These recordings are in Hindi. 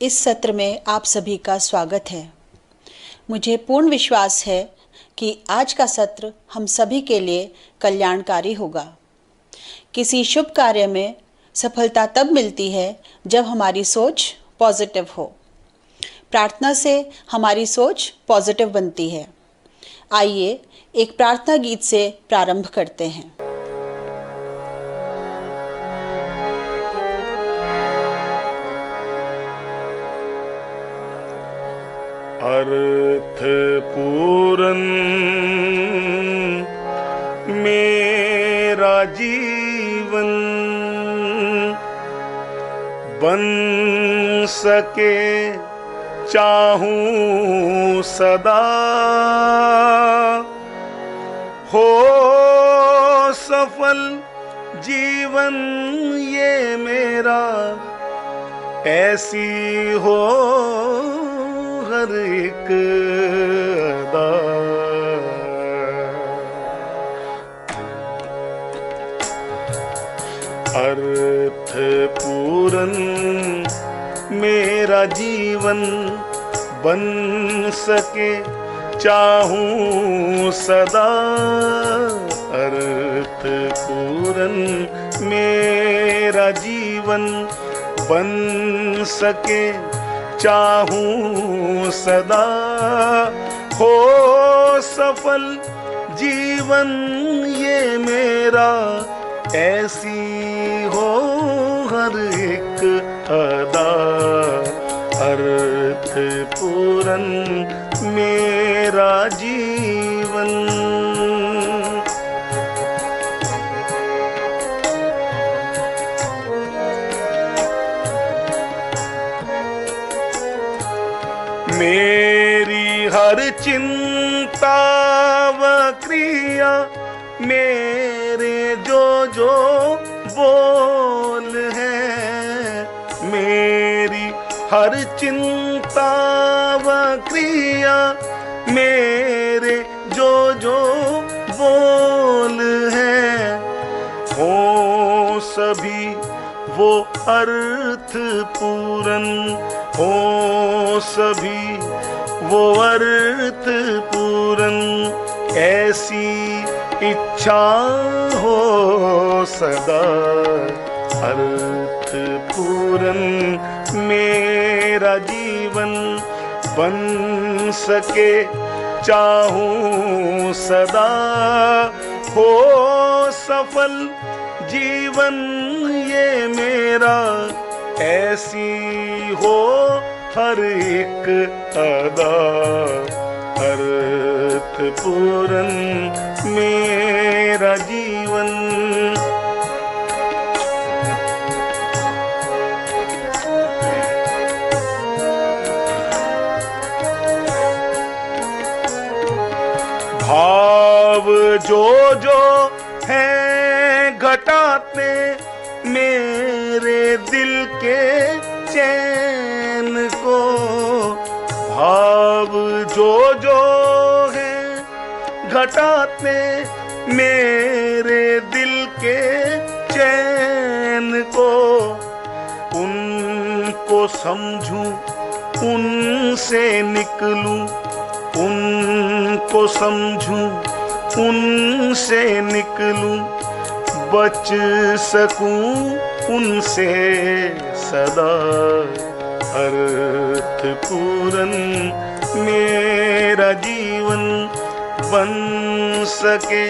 इस सत्र में आप सभी का स्वागत है। मुझे पूर्ण विश्वास है कि आज का सत्र हम सभी के लिए कल्याणकारी होगा। किसी शुभ कार्य में सफलता तब मिलती है जब हमारी सोच पॉजिटिव हो। प्रार्थना से हमारी सोच पॉजिटिव बनती है। आइए एक प्रार्थना गीत से प्रारंभ करते हैं। अर्थ पूरन मेरा जीवन बन सके चाहूं सदा, हो सफल जीवन ये मेरा, ऐसी हो हर एक अदा। अर्थ पूरन मेरा जीवन बन सके चाहूं सदा, अर्थ पूरन मेरा जीवन बन सके चाहूं सदा, हो सफल जीवन ये मेरा, ऐसी हो हर एक अदा। अर्थ पूरन मेरा जीवन। मेरी हर चिंता व क्रिया, मेरे जो जो बोल है, मेरी हर चिंता व क्रिया, मेरे जो जो बोल है, हो सभी वो अर्थ पूरन, हो सभी वो अर्थ पूरन, ऐसी इच्छा हो सदा। अर्थ पूरन मेरा जीवन बन सके चाहूं सदा, हो सफल जीवन ये मेरा, ऐसी हो हर एक अदा। अर्थ पूरन मेरा जीवन। भाव जो जो है घटाते मेरे दिल के चैन को, भाव जो जो है घटाते मेरे दिल के चैन को, उनको समझूं उनसे निकलूं, उनको समझूं उनसे निकलूं, बच सकूं उनसे सदा। अर्थ पूरन मेरा जीवन बन सके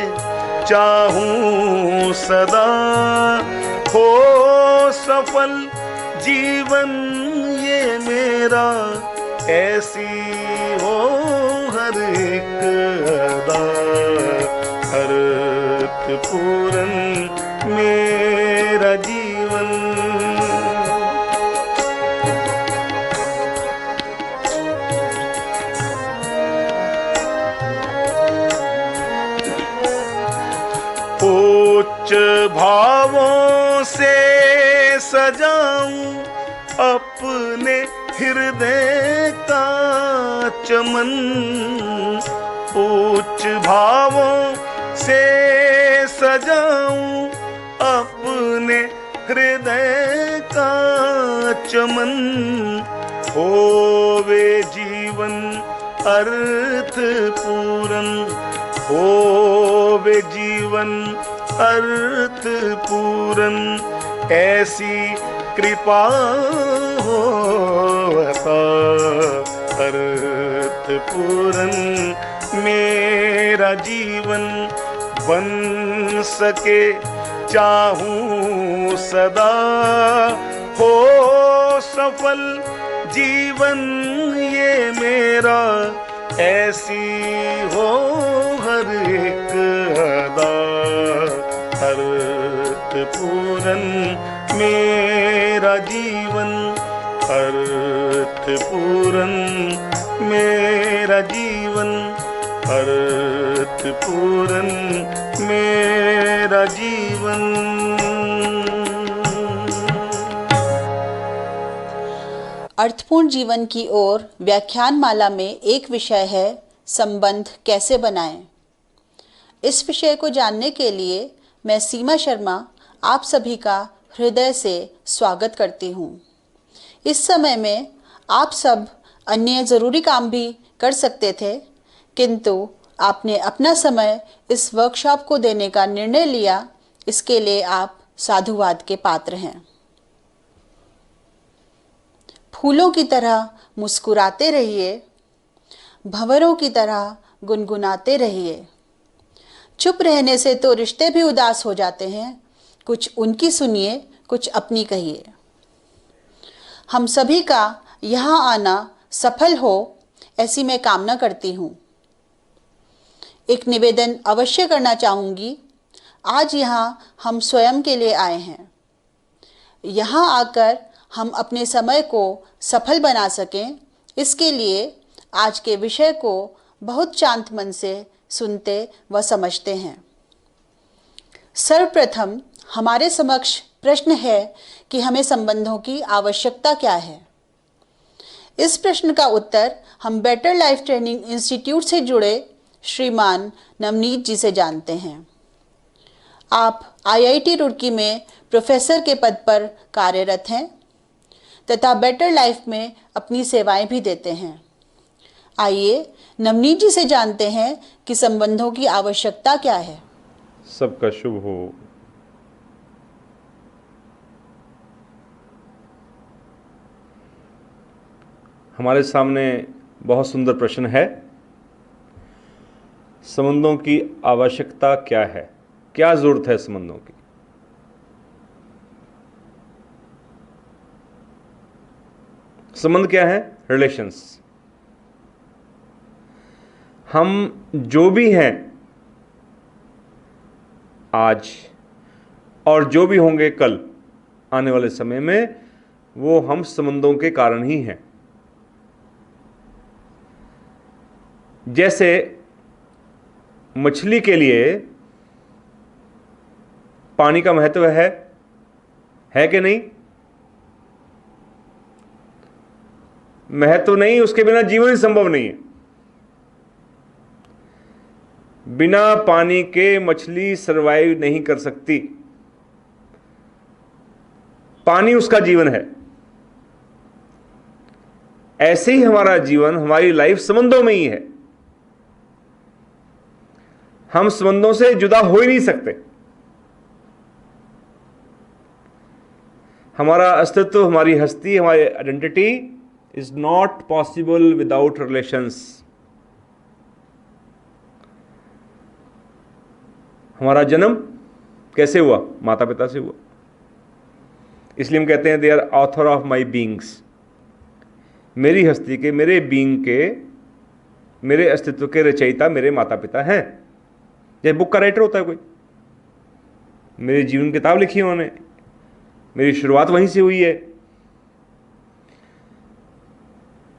चाहूं सदा, हो सफल जीवन ये मेरा, ऐसी हो हर एक अदा। अर्थ पूरन मेरा जीवन। उच्च भावों से सजाऊं अपने हृदय का चमन, उच्च भावों से सजाऊं अपने हृदय का चमन, होवे जीवन अर्थ पूरन, होवे जीवन अर्थ पूरन, ऐसी कृपा होता अर्थ पूरन। मेरा जीवन बन सके चाहूं सदा, हो सफल जीवन ये मेरा, ऐसी हो हर एक अदा अर्थ पूरन। मेरा जीवन अर्थ पूरन, मेरा जीवन अर्थ पूरन, मेरा जीवन। अर्थपूर्ण जीवन की ओर व्याख्यान माला में एक विषय है संबंध कैसे बनाएं। इस विषय को जानने के लिए मैं सीमा शर्मा आप सभी का हृदय से स्वागत करती हूँ। इस समय में आप सब अन्य ज़रूरी काम भी कर सकते थे, किंतु आपने अपना समय इस वर्कशॉप को देने का निर्णय लिया, इसके लिए आप साधुवाद के पात्र हैं। फूलों की तरह मुस्कुराते रहिए, भंवरों की तरह गुनगुनाते रहिए। चुप रहने से तो रिश्ते भी उदास हो जाते हैं, कुछ उनकी सुनिए, कुछ अपनी कहिए। हम सभी का यहाँ आना सफल हो, ऐसी मैं कामना करती हूँ। एक निवेदन अवश्य करना चाहूँगी। आज यहाँ हम स्वयं के लिए आए हैं। यहाँ आकर हम अपने समय को सफल बना सकें, इसके लिए आज के विषय को बहुत शांत मन से सुनते व समझते हैं। सर्वप्रथम हमारे समक्ष प्रश्न है कि हमें संबंधों की आवश्यकता क्या है। इस प्रश्न का उत्तर हम बेटर लाइफ ट्रेनिंग इंस्टीट्यूट से जुड़े श्रीमान नवनीत जी से जानते हैं। आप IIT रुड़की में प्रोफेसर के पद पर कार्यरत हैं तथा बेटर लाइफ में अपनी सेवाएं भी देते हैं। आइए नवनीत जी से जानते हैं कि संबंधों की आवश्यकता क्या है। सबका शुभ हो। हमारे सामने बहुत सुंदर प्रश्न है। संबंधों की आवश्यकता क्या है, क्या जरूरत है संबंधों की। संबंध क्या है? रिलेशंस। हम जो भी हैं आज और जो भी होंगे कल आने वाले समय में, वो हम संबंधों के कारण ही हैं। जैसे मछली के लिए पानी का महत्व है कि नहीं? महत्व नहीं, उसके बिना जीवन ही संभव नहीं है। बिना पानी के मछली सरवाइव नहीं कर सकती। पानी उसका जीवन है। ऐसे ही हमारा जीवन, हमारी लाइफ संबंधों में ही है। हम संबंधों से जुदा हो ही नहीं सकते। हमारा अस्तित्व, हमारी हस्ती, हमारी identity is not possible without relations. हमारा जन्म कैसे हुआ? माता पिता से हुआ। इसलिए हम कहते हैं they are author of my beings. मेरी हस्ती के, मेरे बीइंग के, मेरे अस्तित्व के रचयिता मेरे माता पिता हैं। जैसे बुक का राइटर होता है कोई, मेरी जीवन किताब लिखी है उन्होंने, मेरी शुरुआत वहीं से हुई है।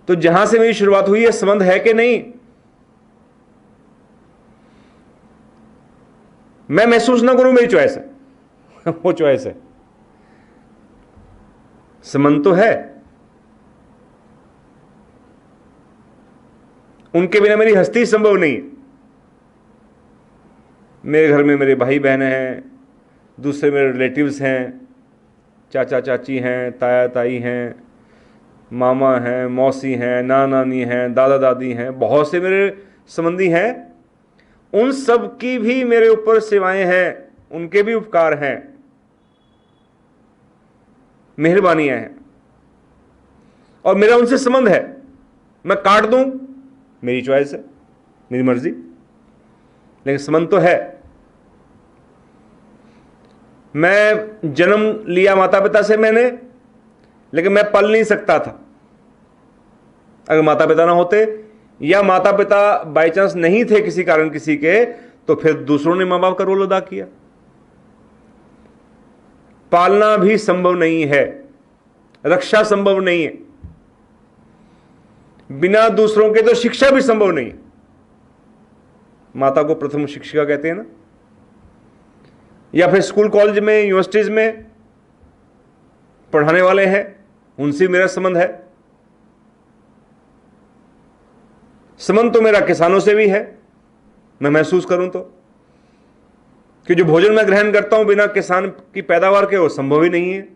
तो जहां से मेरी शुरुआत हुई है, संबंध है कि नहीं? मैं महसूस ना करूं, मेरी चॉइस है वो चॉइस है। संबंध तो है। उनके बिना मेरी हस्ती संभव नहीं है। मेरे घर में मेरे भाई बहन हैं, दूसरे मेरे रिलेटिव्स हैं, चाचा चाची हैं, ताया ताई हैं, मामा हैं, मौसी हैं, नानी हैं, दादा दादी हैं, बहुत से मेरे संबंधी हैं। उन सब की भी मेरे ऊपर सेवाएं हैं, उनके भी उपकार हैं, मेहरबानियां हैं, और मेरा उनसे संबंध है। मैं काट दूं, मेरी चॉइस है, मेरी मर्जी, लेकिन संबंध तो है। मैं जन्म लिया माता पिता से मैंने, लेकिन मैं पल नहीं सकता था अगर माता पिता ना होते, या माता पिता बाई चांस नहीं थे किसी कारण किसी के, तो फिर दूसरों ने मां बाप का रोल अदा किया। पालना भी संभव नहीं है, रक्षा संभव नहीं है, बिना दूसरों के तो शिक्षा भी संभव नहीं है। माता को प्रथम शिक्षिका कहते हैं ना, या फिर स्कूल कॉलेज में यूनिवर्सिटीज में पढ़ाने वाले हैं, उनसे मेरा संबंध है। संबंध तो मेरा किसानों से भी है, मैं महसूस करूं तो, कि जो भोजन मैं ग्रहण करता हूं बिना किसान की पैदावार के, वो संभव ही नहीं है।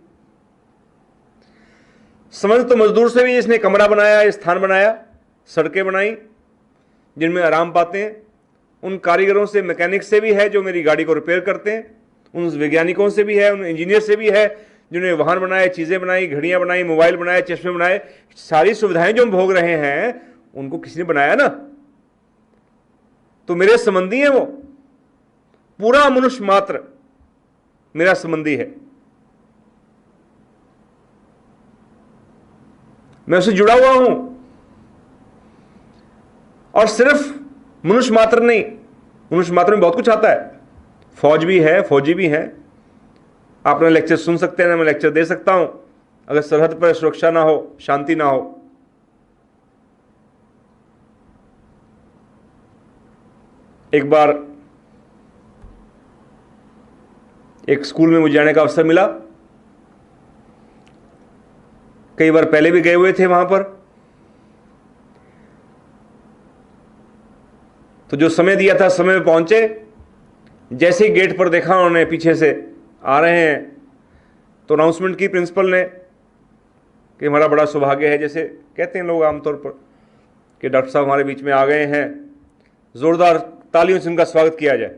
संबंध तो मजदूर से भी, जिसने कमरा बनाया, स्थान बनाया, सड़कें बनाई जिनमें आराम पाते हैं, उन कारीगरों से, मैकेनिक से भी है जो मेरी गाड़ी को रिपेयर करते हैं, उन वैज्ञानिकों से भी है, उन इंजीनियर से भी है जिन्होंने वाहन बनाए, चीजें बनाई, घड़ियां बनाई, मोबाइल बनाए, चश्मे बनाए। सारी सुविधाएं जो हम भोग रहे हैं उनको किसी ने बनाया ना, तो मेरे संबंधी हैं वो। पूरा मनुष्य मात्र मेरा संबंधी है, मैं उससे जुड़ा हुआ हूं। और सिर्फ मनुष्य मात्र नहीं, मनुष्य मात्र में बहुत कुछ आता है। फौज भी है, फौजी भी हैं। आप अपना लेक्चर सुन सकते हैं ना, मैं लेक्चर दे सकता हूं। अगर सरहद पर सुरक्षा ना हो, शांति ना हो, एक बार एक स्कूल में मुझे जाने का अवसर मिला, कई बार पहले भी गए हुए थे वहां पर। तो जो समय दिया था समय में पहुंचे, जैसे ही गेट पर देखा उन्होंने पीछे से आ रहे हैं, तो अनाउंसमेंट की प्रिंसिपल ने कि हमारा बड़ा सौभाग्य है, जैसे कहते हैं लोग आमतौर पर, कि डॉक्टर साहब हमारे बीच में आ गए हैं, जोरदार तालियों से उनका स्वागत किया जाए।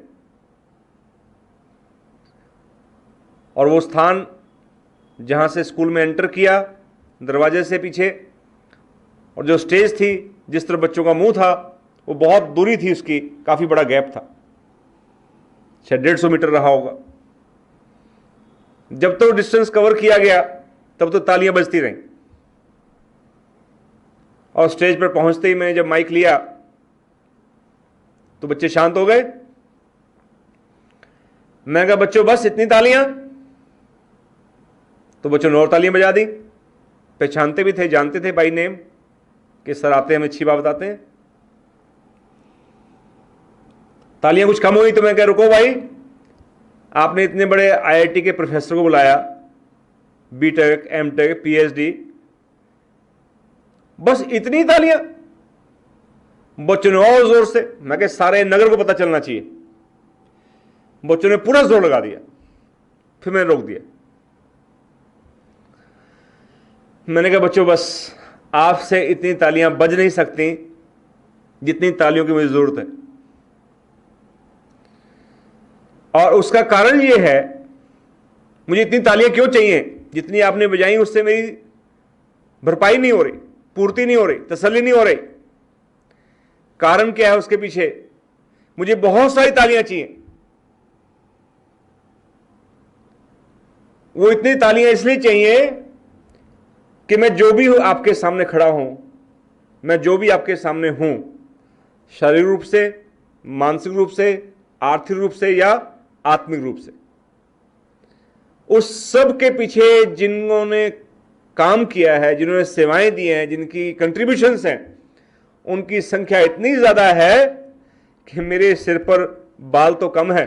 और वो स्थान जहां से स्कूल में एंटर किया, दरवाजे से पीछे, और जो स्टेज थी, जिस तरह बच्चों का मुंह था, वो बहुत दूरी थी उसकी, काफी बड़ा गैप था, शायद 150 मीटर रहा होगा। जब तक डिस्टेंस कवर किया गया तब तो तालियां बजती रहीं। और स्टेज पर पहुंचते ही मैंने जब माइक लिया तो बच्चे शांत हो गए। मैं कहा, बच्चों बस इतनी तालियां? तो बच्चों ने और तालियां बजा दी। पहचानते भी थे, जानते थे बाई नेम कि सर आते हैं, हमें अच्छी बात बताते हैं। तालियां कुछ कम हुई तो मैं कह, रुको भाई, आपने इतने बड़े आईआईटी के प्रोफेसर को बुलाया, बीटेक, एमटेक, पीएचडी, बस इतनी तालियां? बच्चों ने और जोर से। मैं कह, सारे नगर को पता चलना चाहिए। बच्चों ने पूरा जोर लगा दिया। फिर मैंने रोक दिया। मैंने कहा, बच्चों बस आपसे इतनी तालियां बज नहीं सकती जितनी तालियों की मुझे जरूरत है। और उसका कारण यह है, मुझे इतनी तालियां क्यों चाहिए? जितनी आपने बजाई उससे मेरी भरपाई नहीं हो रही, पूर्ति नहीं हो रही, तसल्ली नहीं हो रही। कारण क्या है उसके पीछे? मुझे बहुत सारी तालियां चाहिए। वो इतनी तालियां इसलिए चाहिए कि मैं जो भी आपके सामने खड़ा हूं, मैं जो भी आपके सामने हूं, शारीरिक रूप से, मानसिक रूप से, आर्थिक रूप से या आत्मिक रूप से, उस सब के पीछे जिन्होंने काम किया है, जिन्होंने सेवाएं दी हैं, जिनकी कंट्रीब्यूशंस हैं, उनकी संख्या इतनी ज्यादा है कि मेरे सिर पर बाल तो कम है,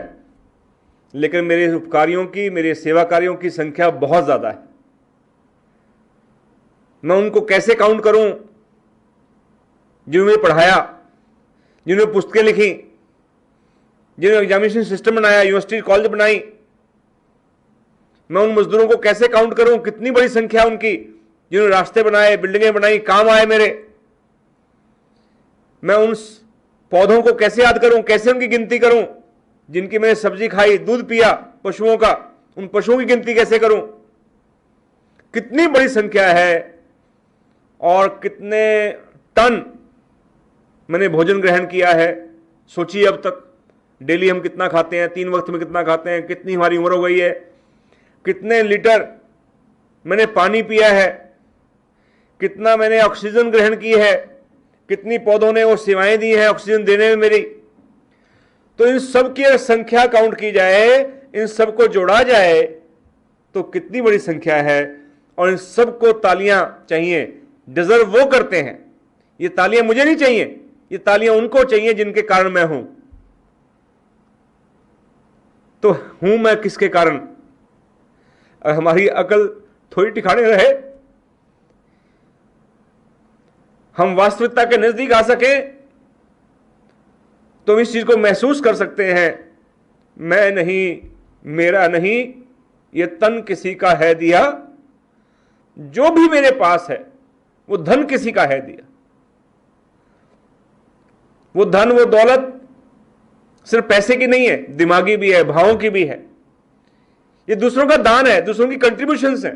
लेकिन मेरे उपकारियों की, मेरे सेवा कार्यों की संख्या बहुत ज्यादा है। मैं उनको कैसे काउंट करूं? जिन्होंने पढ़ाया, जिन्होंने पुस्तकें लिखी, जिन्होंने एग्जामिनेशन सिस्टम बनाया, यूनिवर्सिटी कॉलेज बनाई, मैं उन मजदूरों को कैसे काउंट करूं? कितनी बड़ी संख्या उनकी, जिन्होंने रास्ते बनाए, बिल्डिंगें बनाई, काम आए मेरे, मैं उन पौधों को कैसे याद करूं, कैसे उनकी गिनती करूं, जिनकी मैंने सब्जी खाई, दूध पिया पशुओं का, उन पशुओं की गिनती कैसे करूं? कितनी बड़ी संख्या है और कितने टन मैंने भोजन ग्रहण किया है, सोचिए। अब तक डेली हम कितना खाते हैं, 3 वक्त में कितना खाते हैं, कितनी हमारी उम्र हो गई है, कितने लीटर मैंने पानी पिया है, कितना मैंने ऑक्सीजन ग्रहण की है, कितनी पौधों ने वो सेवाएं दी हैं ऑक्सीजन देने में मेरी। तो इन सब की अगर संख्या काउंट की जाए, इन सब को जोड़ा जाए तो कितनी बड़ी संख्या है। और इन सब को तालियां चाहिए, डिजर्व वो करते हैं। ये तालियां मुझे नहीं चाहिए, ये तालियां उनको चाहिए जिनके कारण मैं हूं। तो हूं मैं किसके कारण? अगर हमारी अकल थोड़ी ठिकाने रहे, हम वास्तविकता के नजदीक आ सके, तो हम इस चीज को महसूस कर सकते हैं, मैं नहीं, मेरा नहीं, ये तन किसी का है दिया, जो भी मेरे पास है वो धन किसी का है दिया। वो धन, वो दौलत सिर्फ पैसे की नहीं है, दिमागी भी है, भावों की भी है। ये दूसरों का दान है, दूसरों की कंट्रीब्यूशंस हैं।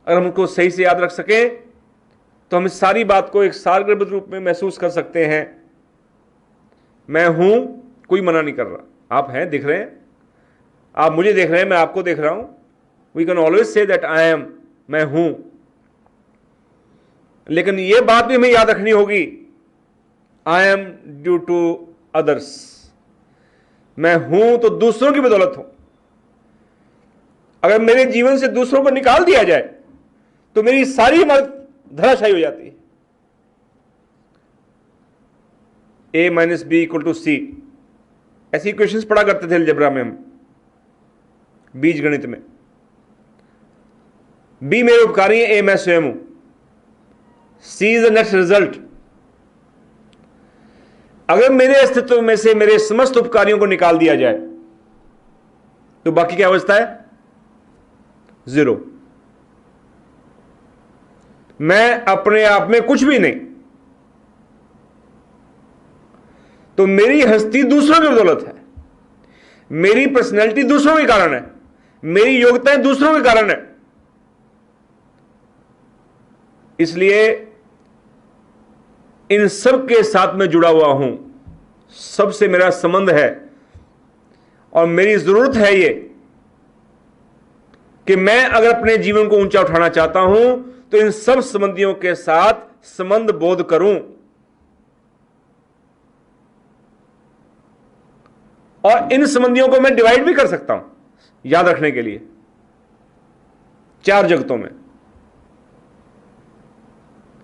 अगर हम उनको सही से याद रख सके तो हम इस सारी बात को एक सारगर्भित रूप में महसूस कर सकते हैं। मैं हूं, कोई मना नहीं कर रहा। आप हैं, दिख रहे हैं, आप मुझे देख रहे हैं, मैं आपको देख रहा हूं। We can always say that I am, मैं हूं। लेकिन यह बात भी हमें याद रखनी होगी, I am due to others. मैं हूं तो दूसरों की बदौलत हूं। अगर मेरे जीवन से दूसरों को निकाल दिया जाए तो मेरी सारी इमारत धराशायी हो जाती है। a - b = c, ऐसी इक्वेशंस पढ़ा करते थे अलजेब्रा में हम, बीज गणित में। b मेरे उपकारी है, a मैं स्वयं हूं, c is the next result. अगर मेरे अस्तित्व में से मेरे समस्त उपकारियों को निकाल दिया जाए तो बाकी क्या अवस्था है? 0। मैं अपने आप में कुछ भी नहीं। तो मेरी हस्ती दूसरों की बदौलत है, मेरी पर्सनैलिटी दूसरों के कारण है, मेरी योग्यताएं दूसरों के कारण है। इसलिए इन सब के साथ मैं जुड़ा हुआ हूं, सबसे मेरा संबंध है। और मेरी जरूरत है ये कि मैं अगर अपने जीवन को ऊंचा उठाना चाहता हूं तो इन सब संबंधियों के साथ संबंध बोध करूं। और इन संबंधियों को मैं डिवाइड भी कर सकता हूं, याद रखने के लिए, 4 जगतों में।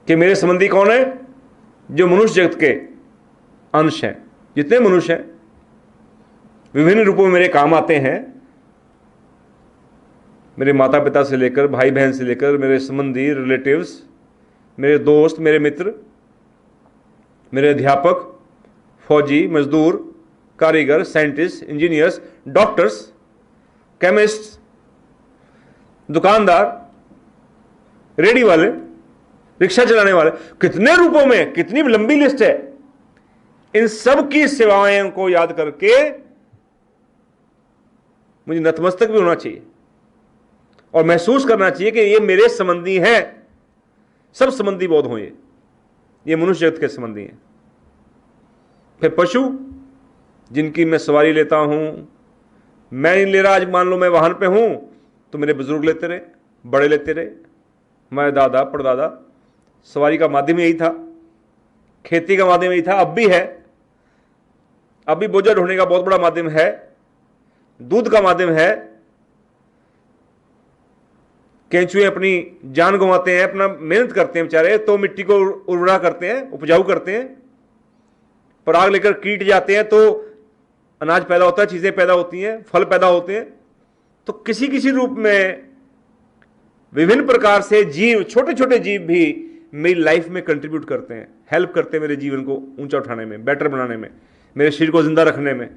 कि मेरे संबंधी कौन है? जो मनुष्य जगत के अंश हैं। जितने मनुष्य हैं विभिन्न रूपों में मेरे काम आते हैं, मेरे माता पिता से लेकर, भाई बहन से लेकर, मेरे संबंधी, रिलेटिव्स, मेरे दोस्त, मेरे मित्र, मेरे अध्यापक, फौजी, मजदूर, कारीगर, साइंटिस्ट, इंजीनियर्स, डॉक्टर्स, केमिस्ट, दुकानदार, रेडी वाले, रिक्शा चलाने वाले, कितने रूपों में, कितनी लंबी लिस्ट है। इन सब की सेवाओं को याद करके मुझे नतमस्तक भी होना चाहिए और महसूस करना चाहिए कि ये मेरे संबंधी हैं। सब संबंधी बोध हो, ये मनुष्य जगत के संबंधी हैं। फिर पशु जिनकी मैं सवारी लेता हूं, मैं नहीं ले रहा। आज मान लो मैं वाहन पे हूं तो मेरे बुजुर्ग लेते रहे, बड़े लेते रहे, हमारे दादा परदादा। सवारी का माध्यम यही था, खेती का माध्यम यही था, अब भी है। अभी बोझा ढोने का बहुत बड़ा माध्यम है, दूध का माध्यम है। केंचुए अपनी जान गंवाते हैं, अपना मेहनत करते हैं बेचारे, तो मिट्टी को उर्वरा करते हैं, उपजाऊ करते हैं। पराग लेकर कीट जाते हैं तो अनाज पैदा होता है, चीजें पैदा होती हैं, फल पैदा होते हैं। तो किसी किसी रूप में विभिन्न प्रकार से जीव, छोटे छोटे जीव भी मेरी लाइफ में कंट्रीब्यूट करते हैं, हेल्प करते हैं मेरे जीवन को ऊंचा उठाने में, बेटर बनाने में, मेरे शरीर को जिंदा रखने में।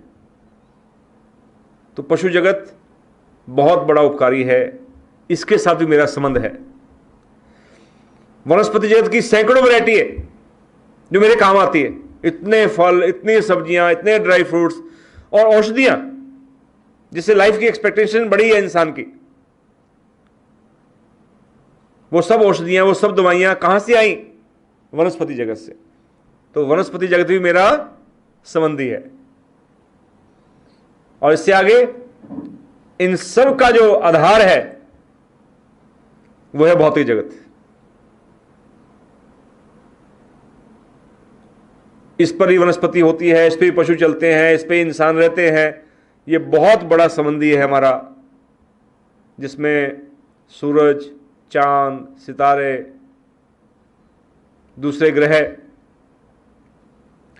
तो पशु जगत बहुत बड़ा उपकारी है। इसके साथ भी मेरा संबंध है। वनस्पति जगत की सैकड़ों वैरायटी है जो मेरे काम आती है, इतने फल, इतनी सब्जियां, इतने ड्राई फ्रूट्स और औषधियां, जिससे लाइफ की एक्सपेक्टेशन बढ़ी है इंसान की। वो सब औषधियां, वो सब दवाइयां कहां से आई? वनस्पति जगत से। तो वनस्पति जगत भी मेरा संबंधी है। और इससे आगे इन सब का जो आधार है वो है भौतिक जगत। इस पर ही वनस्पति होती है, इस पर ही पशु चलते हैं, इस पर ही इंसान रहते हैं। ये बहुत बड़ा संबंधी है हमारा, जिसमें सूरज, चांद, सितारे, दूसरे ग्रह,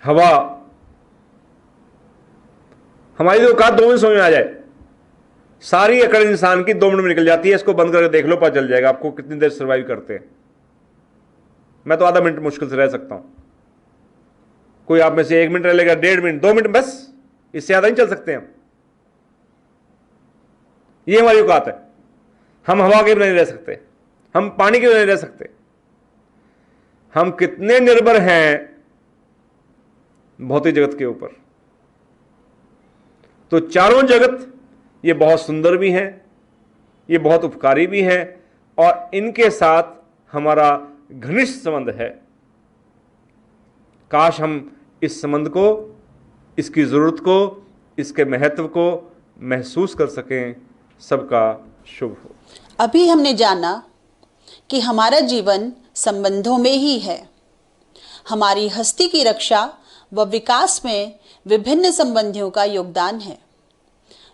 हवा, हमारी तो औकात 2 मिनट समझ में आ जाए, सारी अकड़ इंसान की 2 मिनट में निकल जाती है। इसको बंद करके देख लो, पता चल जाएगा आपको कितनी देर सर्वाइव करते हैं। मैं तो आधा मिनट मुश्किल से रह सकता हूं, कोई आप में से 1 मिनट रह लेगा, 1.5 मिनट, 2 मिनट, बस इससे ज्यादा नहीं चल सकते हम। ये हमारी औकात है। हम हवा के बिना नहीं रह सकते, हम पानी के बिना नहीं रह सकते। हम कितने निर्भर हैं भौतिक जगत के ऊपर। तो चारों जगत ये बहुत सुंदर भी हैं, ये बहुत उपकारी भी हैं, और इनके साथ हमारा घनिष्ठ संबंध है। काश हम इस संबंध को, इसकी जरूरत को, इसके महत्व को महसूस कर सकें। सबका शुभ हो। अभी हमने जाना कि हमारा जीवन संबंधों में ही है। हमारी हस्ती की रक्षा व विकास में विभिन्न संबंधियों का योगदान है।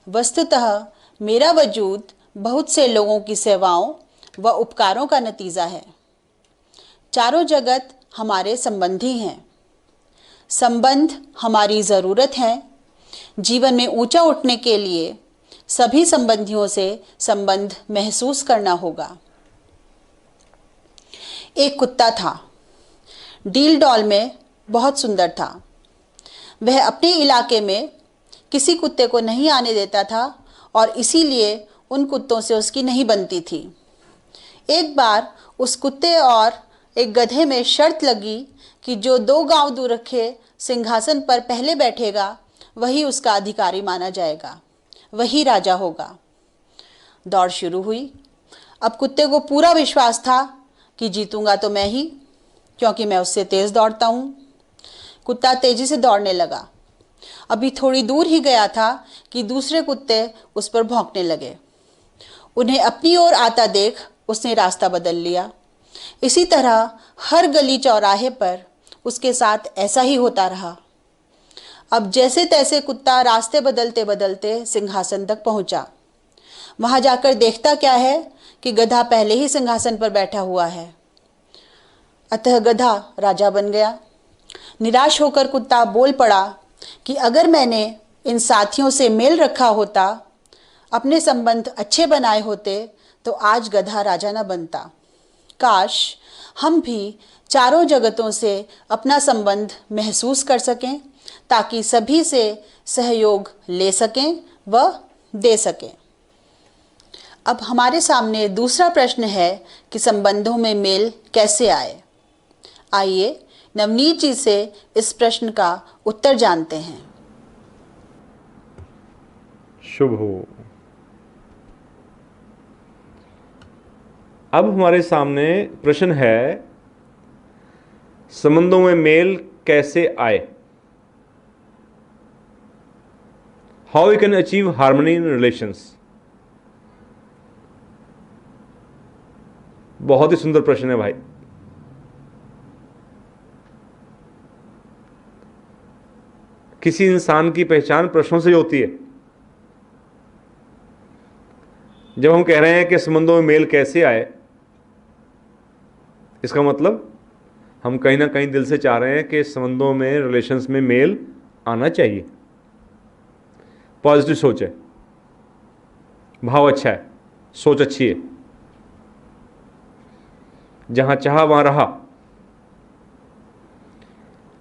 वस्तुतः मेरा वजूद बहुत से लोगों की सेवाओं व उपकारों का नतीजा है। चारों जगत हमारे संबंधी हैं। संबंध हमारी ज़रूरत है। जीवन में ऊंचा उठने के लिए सभी संबंधियों से संबंध महसूस करना होगा। एक कुत्ता था, डील डॉल में बहुत सुंदर था। वह अपने इलाके में किसी कुत्ते को नहीं आने देता था और इसीलिए उन कुत्तों से उसकी नहीं बनती थी। एक बार उस कुत्ते और एक गधे में शर्त लगी कि जो 2 गांव दूर रखे सिंहासन पर पहले बैठेगा वही उसका अधिकारी माना जाएगा, वही राजा होगा। दौड़ शुरू हुई। अब कुत्ते को पूरा विश्वास था कि जीतूंगा तो मैं ही, क्योंकि मैं उससे तेज दौड़ता हूँ। कुत्ता तेजी से दौड़ने लगा। अभी थोड़ी दूर ही गया था कि दूसरे कुत्ते उस पर भौंकने लगे। उन्हें अपनी ओर आता देख उसने रास्ता बदल लिया। इसी तरह हर गली चौराहे पर उसके साथ ऐसा ही होता रहा। अब जैसे तैसे कुत्ता रास्ते बदलते बदलते सिंहासन तक पहुंचा। वहां जाकर देखता क्या है कि गधा पहले ही सिंहासन पर बैठा हुआ है। अतः गधा राजा बन गया। निराश होकर कुत्ता बोल पड़ा कि अगर मैंने इन साथियों से मेल रखा होता, अपने संबंध अच्छे बनाए होते, तो आज गधा राजा न बनता। काश हम भी चारों जगतों से अपना संबंध महसूस कर सकें, ताकि सभी से सहयोग ले सकें व दे सकें। अब हमारे सामने दूसरा प्रश्न है कि संबंधों में मेल कैसे आए। आइए नवनीत जी से इस प्रश्न का उत्तर जानते हैं। शुभ हो। अब हमारे सामने प्रश्न है, संबंधों में मेल कैसे आए। How we can achieve harmony in relations. बहुत ही सुंदर प्रश्न है भाई। किसी इंसान की पहचान प्रश्नों से होती है। जब हम कह रहे हैं कि संबंधों में मेल कैसे आए, इसका मतलब हम कहीं ना कहीं दिल से चाह रहे हैं कि संबंधों में, रिलेशंस में मेल आना चाहिए। पॉजिटिव सोच है, भाव अच्छा है, सोच अच्छी है। जहां चाहा वहां रहा।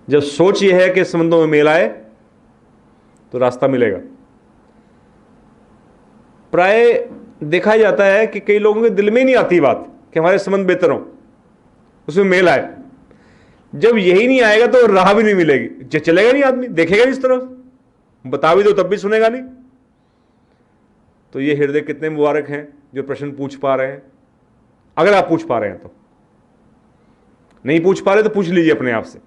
जब सोच यह है कि संबंधों में मेल आए तो रास्ता मिलेगा। प्राय देखा जाता है कि कई लोगों के दिल में ही नहीं आती बात कि हमारे संबंध बेहतर हों, उसमें मेल आए। जब यही नहीं आएगा तो राह भी नहीं मिलेगी, चलेगा नहीं, आदमी देखेगा नहीं इस तरफ, बता भी दो तब भी सुनेगा नहीं। तो ये हृदय कितने मुबारक हैं जो प्रश्न पूछ पा रहे हैं, अगर आप पूछ पा रहे हैं तो। नहीं पूछ पा रहे तो पूछ लीजिए अपने आप से,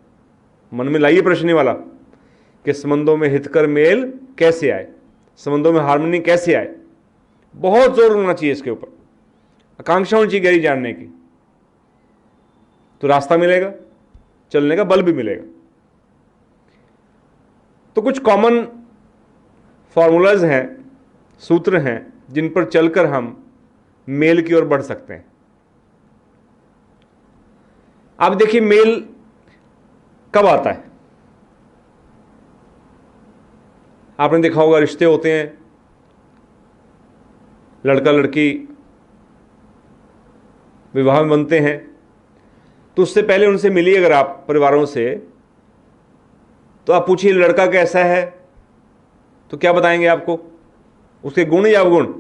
मन में लाइए प्रश्न वाला कि संबंधों में हितकर मेल कैसे आए, संबंधों में हार्मनी कैसे आए। बहुत जोर होना चाहिए इसके ऊपर, आकांक्षा होनी चाहिए गहरी जानने की, तो रास्ता मिलेगा, चलने का बल भी मिलेगा। तो कुछ कॉमन फॉर्मूलाज हैं, सूत्र हैं जिन पर चलकर हम मेल की ओर बढ़ सकते हैं। आप देखिए मेल कब आता है। आपने देखा होगा रिश्ते होते हैं, लड़का लड़की विवाह में बनते हैं, तो उससे पहले उनसे मिलिए अगर आप परिवारों से, तो आप पूछिए लड़का कैसा है, तो क्या बताएंगे आपको, उसके गुण या अवगुण।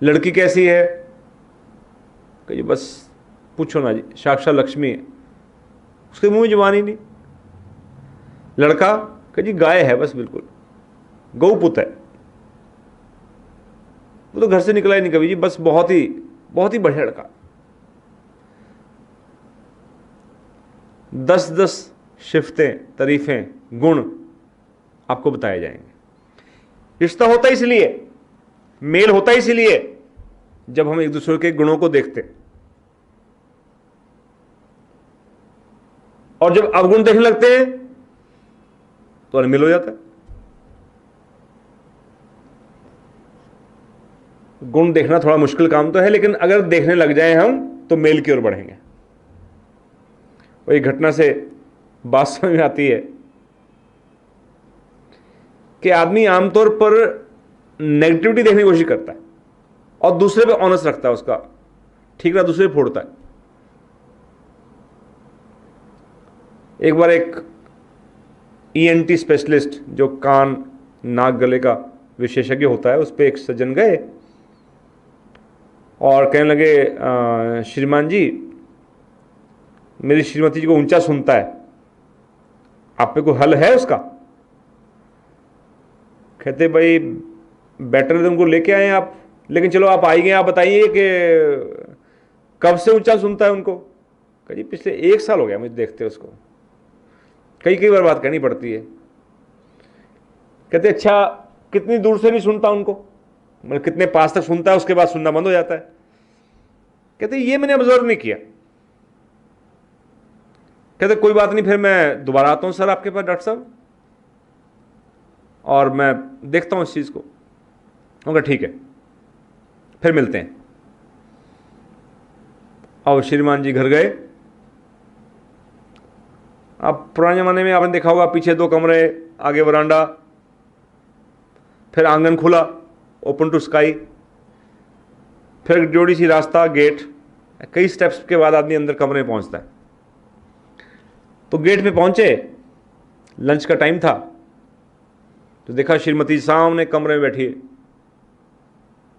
लड़की कैसी है, कहिए बस पूछो ना जी, साक्षात लक्ष्मी है, उसके मुंह में जुबान ही नहीं। लड़का कहिए जी गाय है, बस बिल्कुल गौपुत्र है, वो तो घर से निकला ही नहीं कभी जी, बस बहुत ही बढ़िया लड़का। 10-10 शिफ्तें, तारीफें, गुण आपको बताए जाएंगे। रिश्ता होता इसलिए, मेल होता इसलिए जब हम एक दूसरे के गुणों को देखते, और जब अवगुण देखने लगते हैं तो अनमेल हो जाता है। गुण देखना थोड़ा मुश्किल काम तो है, लेकिन अगर देखने लग जाए हम तो मेल की ओर बढ़ेंगे। वही घटना से बात समझ में आती है कि आदमी आमतौर पर नेगेटिविटी देखने की कोशिश करता है और दूसरे पे ऑनर्स रखता है, उसका ठीकरा दूसरे पे फोड़ता है। एक बार एक ENT स्पेशलिस्ट, जो कान नाक गले का विशेषज्ञ होता है, उस पर एक सज्जन गए और कहने लगे, श्रीमान जी मेरी श्रीमती जी को ऊंचा सुनता है, आप पे कोई हल है उसका। कहते भाई बेटर उनको लेके आए आप, लेकिन चलो आप आई गए, आप बताइए कि कब से ऊंचा सुनता है उनको। कह जी पिछले 1 साल हो गया मुझे देखते उसको, कई बार बात कहनी पड़ती है। कहते अच्छा कितनी दूर से नहीं सुनता उनको, मतलब कितने पास तक सुनता है, उसके बाद सुनना बंद हो जाता है। कहते ये मैंने ऑब्जर्व नहीं किया। कहते कोई बात नहीं, फिर मैं दोबारा आता हूं सर आपके पास डॉक्टर साहब, और मैं देखता हूं इस चीज को। उनका ठीक है, फिर मिलते हैं। और श्रीमान जी घर गए। अब पुराने जमाने में आपने देखा होगा, पीछे 2 कमरे, आगे वरांडा, फिर आंगन खुला, ओपन टू स्काई, फिर जोड़ी सी रास्ता, गेट। कई स्टेप्स के बाद आदमी अंदर कमरे में पहुंचता है। तो गेट पे पहुंचे, लंच का टाइम था, तो देखा श्रीमती सामने कमरे में बैठी है,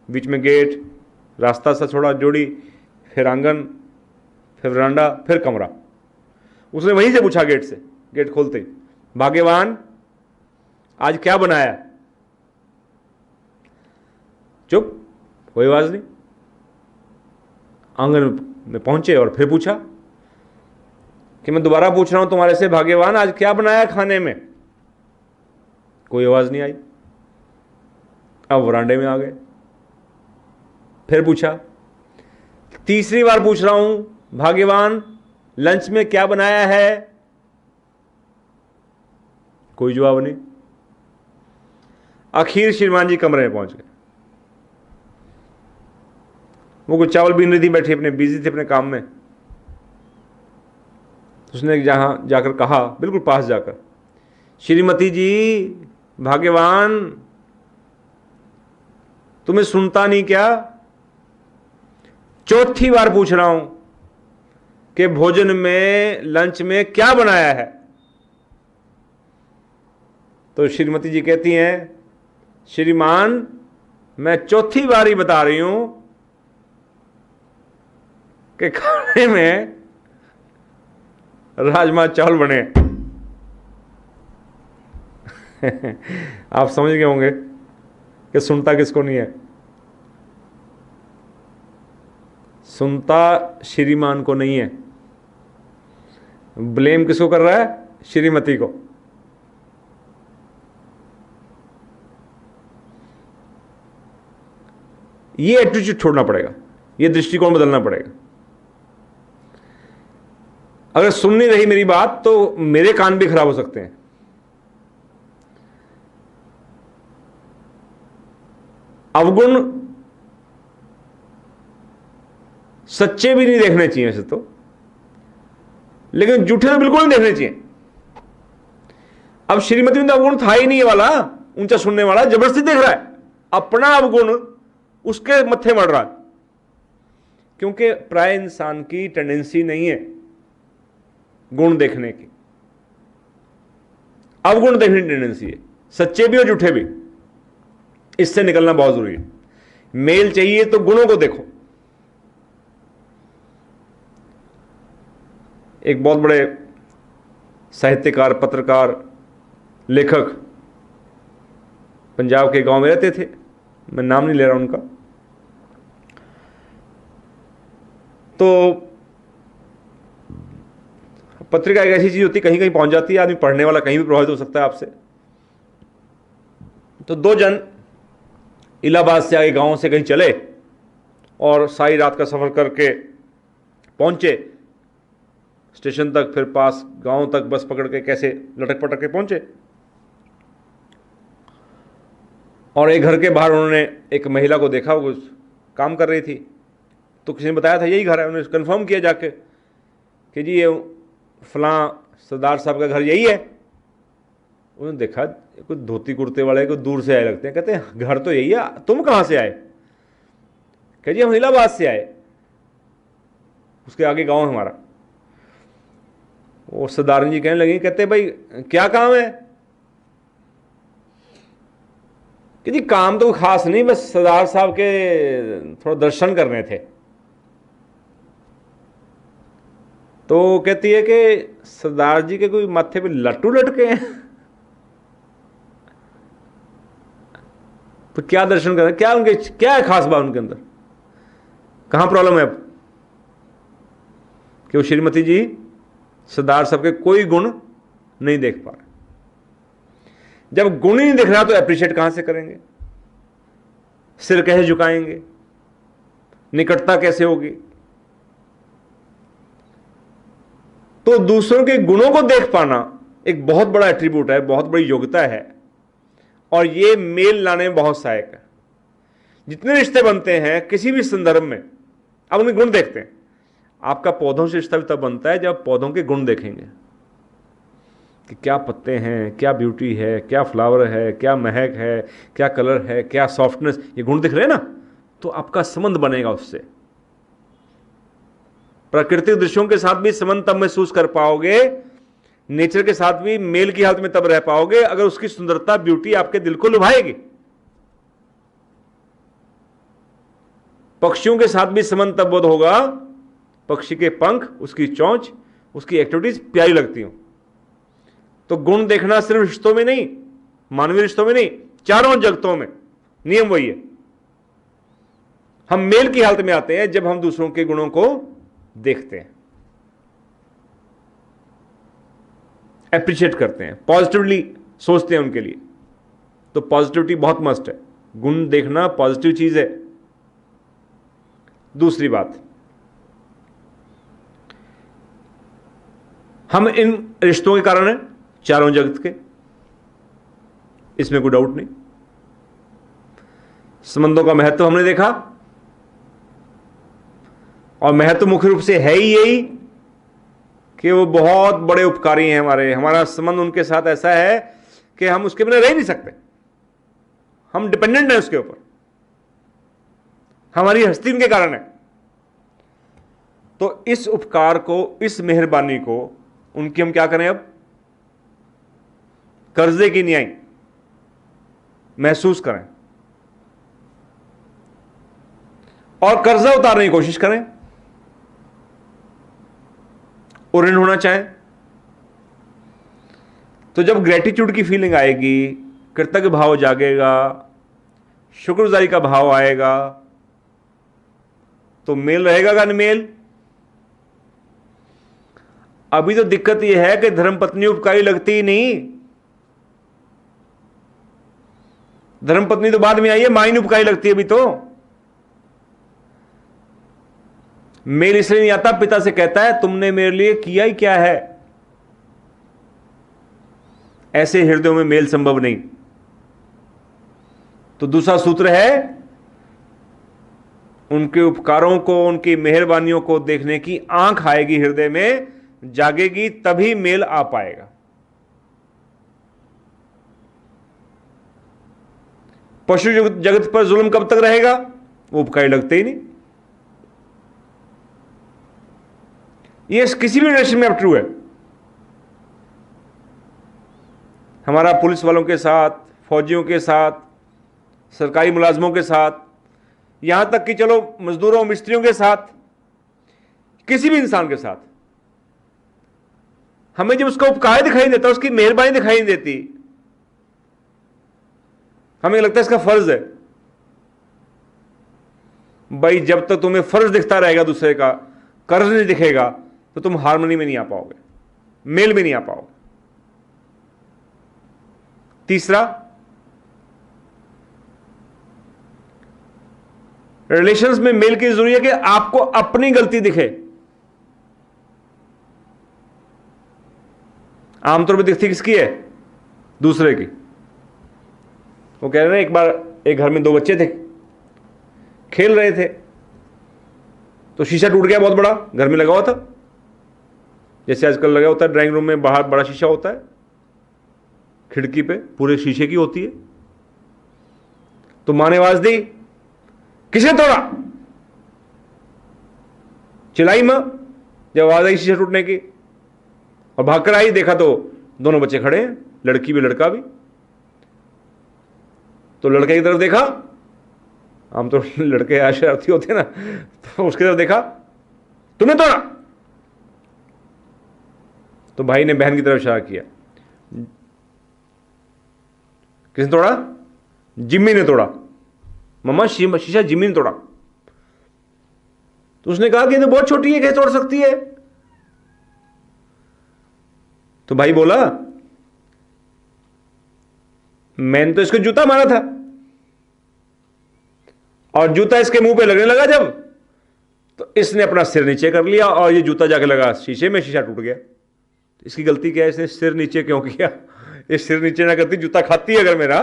बीच में गेट, रास्ता सा छोड़ा, जोड़ी, फिर आंगन, फिर वरांडा, फिर कमरा। उसने वहीं से पूछा गेट से, गेट खोलते ही, भाग्यवान आज क्या बनाया। चुप, कोई आवाज नहीं। आंगन में पहुंचे और फिर पूछा कि मैं दोबारा पूछ रहा हूं तुम्हारे से, भाग्यवान आज क्या बनाया खाने में। कोई आवाज नहीं आई। अब वरांडे में आ गए, फिर पूछा, तीसरी बार पूछ रहा हूं भाग्यवान लंच में क्या बनाया है। कोई जवाब नहीं। आखिर श्रीमान जी कमरे में पहुंच गए। वो कुछ चावल बीन रही थी, बैठी अपने, बिजी थे अपने काम में। उसने जहां जाकर कहा, बिल्कुल पास जाकर, श्रीमती जी भाग्यवान तुम्हें सुनता नहीं क्या। चौथी बार पूछ रहा हूं कि भोजन में, लंच में क्या बनाया है। तो श्रीमती जी कहती हैं, श्रीमान मैं चौथी बार ही बता रही हूं कि खाने में राजमा चावल बने। आप समझ गए होंगे कि सुनता किसको नहीं है। सुनता श्रीमान को नहीं है, ब्लेम किसको कर रहा है? श्रीमती को। ये एटीट्यूड छोड़ना पड़ेगा, ये दृष्टिकोण बदलना पड़ेगा। अगर सुन नहीं रही मेरी बात तो मेरे कान भी खराब हो सकते हैं। अवगुण सच्चे भी नहीं देखने चाहिए वैसे तो, लेकिन झूठे तो बिल्कुल नहीं देखने चाहिए। अब श्रीमती में तो अवगुण था ही नहीं ये वाला ऊंचा सुनने वाला, जबरदस्ती देख रहा है, अपना अवगुण उसके मत्थे मर रहा है। क्योंकि प्राय इंसान की टेंडेंसी नहीं है गुण देखने की, अवगुण देखने की टेंडेंसी है, सच्चे भी और झूठे भी। इससे निकलना बहुत जरूरी है। मेल चाहिए तो गुणों को देखो। एक बहुत बड़े साहित्यकार, पत्रकार, लेखक पंजाब के गांव में रहते थे, मैं नाम नहीं ले रहा उनका। तो पत्रिका एक ऐसी चीज होती है, कहीं कहीं पहुंच जाती है, आदमी पढ़ने वाला कहीं भी प्रभावित हो सकता है आपसे। तो दो जन इलाहाबाद से आगे गांव से कहीं चले और सारी रात का सफर करके पहुंचे स्टेशन तक, फिर पास गांव तक बस पकड़ के कैसे लटक पटक के पहुंचे। और एक घर के बाहर उन्होंने एक महिला को देखा, वो काम कर रही थी। तो किसी ने बताया था यही घर है। उन्होंने कंफर्म किया जाके कि जी ये फलां सरदार साहब का घर यही है। उन्होंने देखा कुछ धोती कुर्ते वाले को दूर से आए लगते हैं। कहते हैं घर तो यही है, तुम कहाँ से आए? कह जी हम इलाहाबाद से आए, उसके आगे गांव है हमारा। वो सरदार जी कहने लगे, कहते भाई क्या काम है? कि जी काम तो खास नहीं, बस सरदार साहब के थोड़ा दर्शन करने थे। तो कहती है कि सरदार जी के कोई माथे पे लट्टू लटके हैं? तो क्या दर्शन कर रहे हैं? क्या उनके क्या है खास बात उनके अंदर? कहां प्रॉब्लम है अब कि वो श्रीमती जी सरदार साहब के कोई गुण नहीं देख पा रहे? जब गुण ही नहीं दिख रहा तो एप्रिशिएट कहां से करेंगे? सिर कैसे झुकाएंगे? निकटता कैसे होगी? तो दूसरों के गुणों को देख पाना एक बहुत बड़ा एट्रीब्यूट है, बहुत बड़ी योग्यता है, और ये मेल लाने में बहुत सहायक है। जितने रिश्ते बनते हैं किसी भी संदर्भ में, आप उनके गुण देखते हैं। आपका पौधों से रिश्ता भी तब बनता है जब पौधों के गुण देखेंगे कि क्या पत्ते हैं, क्या ब्यूटी है, क्या फ्लावर है, क्या महक है, क्या कलर है, क्या सॉफ्टनेस, ये गुण दिख रहे हैं ना, तो आपका संबंध बनेगा उससे। प्राकृतिक दृश्यों के साथ भी संबंध तब महसूस कर पाओगे, नेचर के साथ भी मेल की हालत में तब रह पाओगे अगर उसकी सुंदरता, ब्यूटी आपके दिल को लुभाएगी। पक्षियों के साथ भी संबंध तब बोध होगा, पक्षी के पंख, उसकी चोंच, उसकी एक्टिविटीज प्यारी लगती हो। तो गुण देखना सिर्फ रिश्तों में नहीं, मानवीय रिश्तों में नहीं, चारों जगतों में नियम वही है। हम मेल की हालत में आते हैं जब हम दूसरों के गुणों को देखते हैं, एप्रिशिएट करते हैं, पॉजिटिवली सोचते हैं उनके लिए। तो पॉजिटिविटी बहुत मस्ट है, गुण देखना पॉजिटिव चीज है। दूसरी बात, हम इन रिश्तों के कारण हैं चारों जगत के, इसमें कोई डाउट नहीं। संबंधों का महत्व हमने देखा, और महत्व मुख्य रूप से है ही यही कि वो बहुत बड़े उपकारी हैं हमारे। हमारा संबंध उनके साथ ऐसा है कि हम उसके बिना रह नहीं सकते, हम डिपेंडेंट हैं उसके ऊपर, हमारी हस्ती उनके कारण है। तो इस उपकार को, इस मेहरबानी को उनकी हम क्या करें? अब कर्जे की न्याय महसूस करें। और कर्जा उतारने की कोशिश करें और ऋण होना चाहें, तो जब ग्रेटिट्यूड की फीलिंग आएगी, कृतज्ञ भाव जागेगा, शुक्रगुजारी का भाव आएगा, तो मेल रहेगा का मेल। अभी तो दिक्कत यह है कि धर्मपत्नी उपकारी लगती ही नहीं। धर्मपत्नी तो बाद में आई है, मां ही उपकारी लगती है अभी तो। मेल इसलिए नहीं आता, पिता से कहता है तुमने मेरे लिए किया ही क्या है। ऐसे हृदयों में मेल संभव नहीं। तो दूसरा सूत्र है, उनके उपकारों को, उनकी मेहरबानियों को देखने की आंख आएगी, हृदय में जागेगी, तभी मेल आ पाएगा। पशु जगत पर जुल्म कब तक रहेगा? वो उपकारी लगते ही नहीं। ये किसी भी रिलेशन में अब ट्रू है। हमारा पुलिस वालों के साथ, फौजियों के साथ, सरकारी मुलाजमों के साथ, यहां तक कि चलो मजदूरों मिस्त्रियों के साथ, किसी भी इंसान के साथ, हमें जब उसका उपकार दिखाई देता, उसकी मेहरबानी दिखाई नहीं देती, हमें लगता है इसका फर्ज है। भाई जब तक तुम्हें फर्ज दिखता रहेगा दूसरे का, कर्ज नहीं दिखेगा, तो तुम हार्मनी में नहीं आ पाओगे, मेल में नहीं आ पाओगे। तीसरा, रिलेशंस में मेल की जरूरी है कि आपको अपनी गलती दिखे। आमतौर पर दिखती किसकी है? दूसरे की। वो कह रहे हैं, एक बार एक घर में दो बच्चे थे, खेल रहे थे, तो शीशा टूट गया बहुत बड़ा, घर में लगा हुआ था, जैसे आजकल लगा होता है ड्राइंग रूम में बाहर बड़ा शीशा होता है, खिड़की पे पूरे शीशे की होती है। तो मां ने आवाज दी, किसने तोड़ा? चिल्लाई मां जब आवाज आई शीशा टूटने की, और भागकर आई, देखा तो दोनों बच्चे खड़े हैं, लड़की भी लड़का भी। तो लड़के की तरफ देखा, हम तो लड़के शरारती होते ना, तो उसकी तरफ देखा, तुमने तोड़ा? तो भाई ने बहन की तरफ इशारा किया, किसने तोड़ा? जिम्मी ने तोड़ा। मम्मा शीशा जिम्मी ने तोड़ा। तो उसने कहा कि ये तो बहुत छोटी है, कैसे तोड़ सकती है? तो भाई बोला, मैंने तो इसको जूता मारा था, और जूता इसके मुंह पे लगने लगा जब, तो इसने अपना सिर नीचे कर लिया और ये जूता जाके लगा शीशे में, शीशा टूट गया। तो इसकी गलती क्या है? इसने सिर नीचे क्यों किया? ये सिर नीचे ना करती, जूता खाती है अगर मेरा,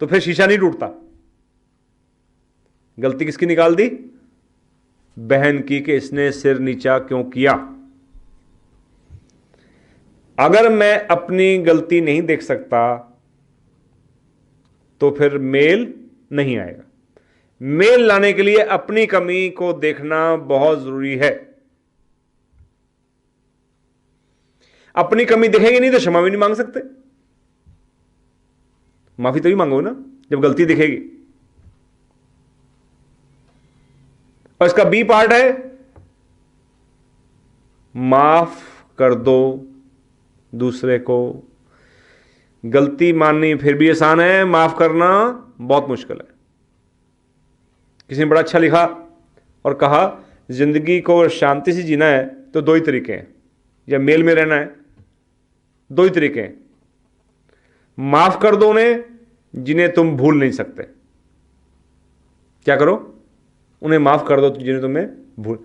तो फिर शीशा नहीं टूटता। गलती किसकी निकाल दी? बहन की, कि इसने सिर नीचा क्यों किया। अगर मैं अपनी गलती नहीं देख सकता तो फिर मेल नहीं आएगा। मेल लाने के लिए अपनी कमी को देखना बहुत जरूरी है। अपनी कमी दिखेगी नहीं तो क्षमा भी नहीं मांग सकते। माफी तो ही मांगो ना जब गलती दिखेगी। और इसका बी पार्ट है, माफ कर दो दूसरे को। गलती माननी फिर भी आसान है, माफ करना बहुत मुश्किल है। किसी ने बड़ा अच्छा लिखा और कहा, जिंदगी को शांति से जीना है तो दो ही तरीके हैं, या मेल में रहना है, दो ही तरीके हैं। माफ कर दो उन्हें जिन्हें तुम भूल नहीं सकते। क्या करो? उन्हें माफ कर दो जिन्हें तुम्हें भूल,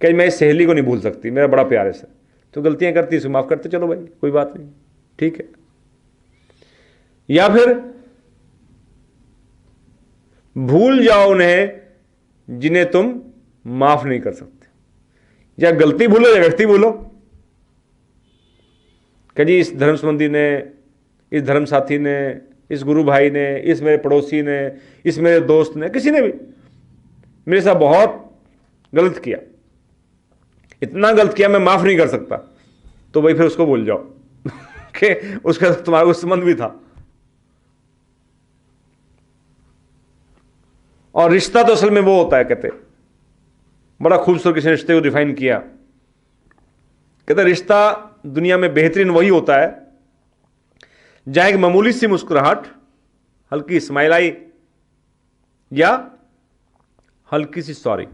क्या मैं इस सहेली को नहीं भूल सकती, मेरा बड़ा प्यार है सर, तो गलतियां करती है, माफ करते चलो भाई, कोई बात नहीं, ठीक है। या फिर भूल जाओ उन्हें जिन्हें तुम माफ नहीं कर सकते। या गलती भूलो या व्यक्ति भूलो। क्या जी इस धर्म संबंधी ने, इस धर्म साथी ने, इस गुरु भाई ने, इस मेरे पड़ोसी ने, इस मेरे दोस्त ने, किसी ने भी मेरे साथ बहुत गलत किया, इतना गलत किया मैं माफ नहीं कर सकता, तो भाई फिर उसको भूल जाओ कि उसका तुम्हारा कुछ संबंध भी था। और रिश्ता तो असल में वो होता है, कहते बड़ा खूबसूरत किसी ने रिश्ते को डिफाइन किया, कहते रिश्ता दुनिया में बेहतरीन वही होता है जहां एक मामूली सी मुस्कुराहट, हल्की स्माइल आई या हल्की सी सॉरी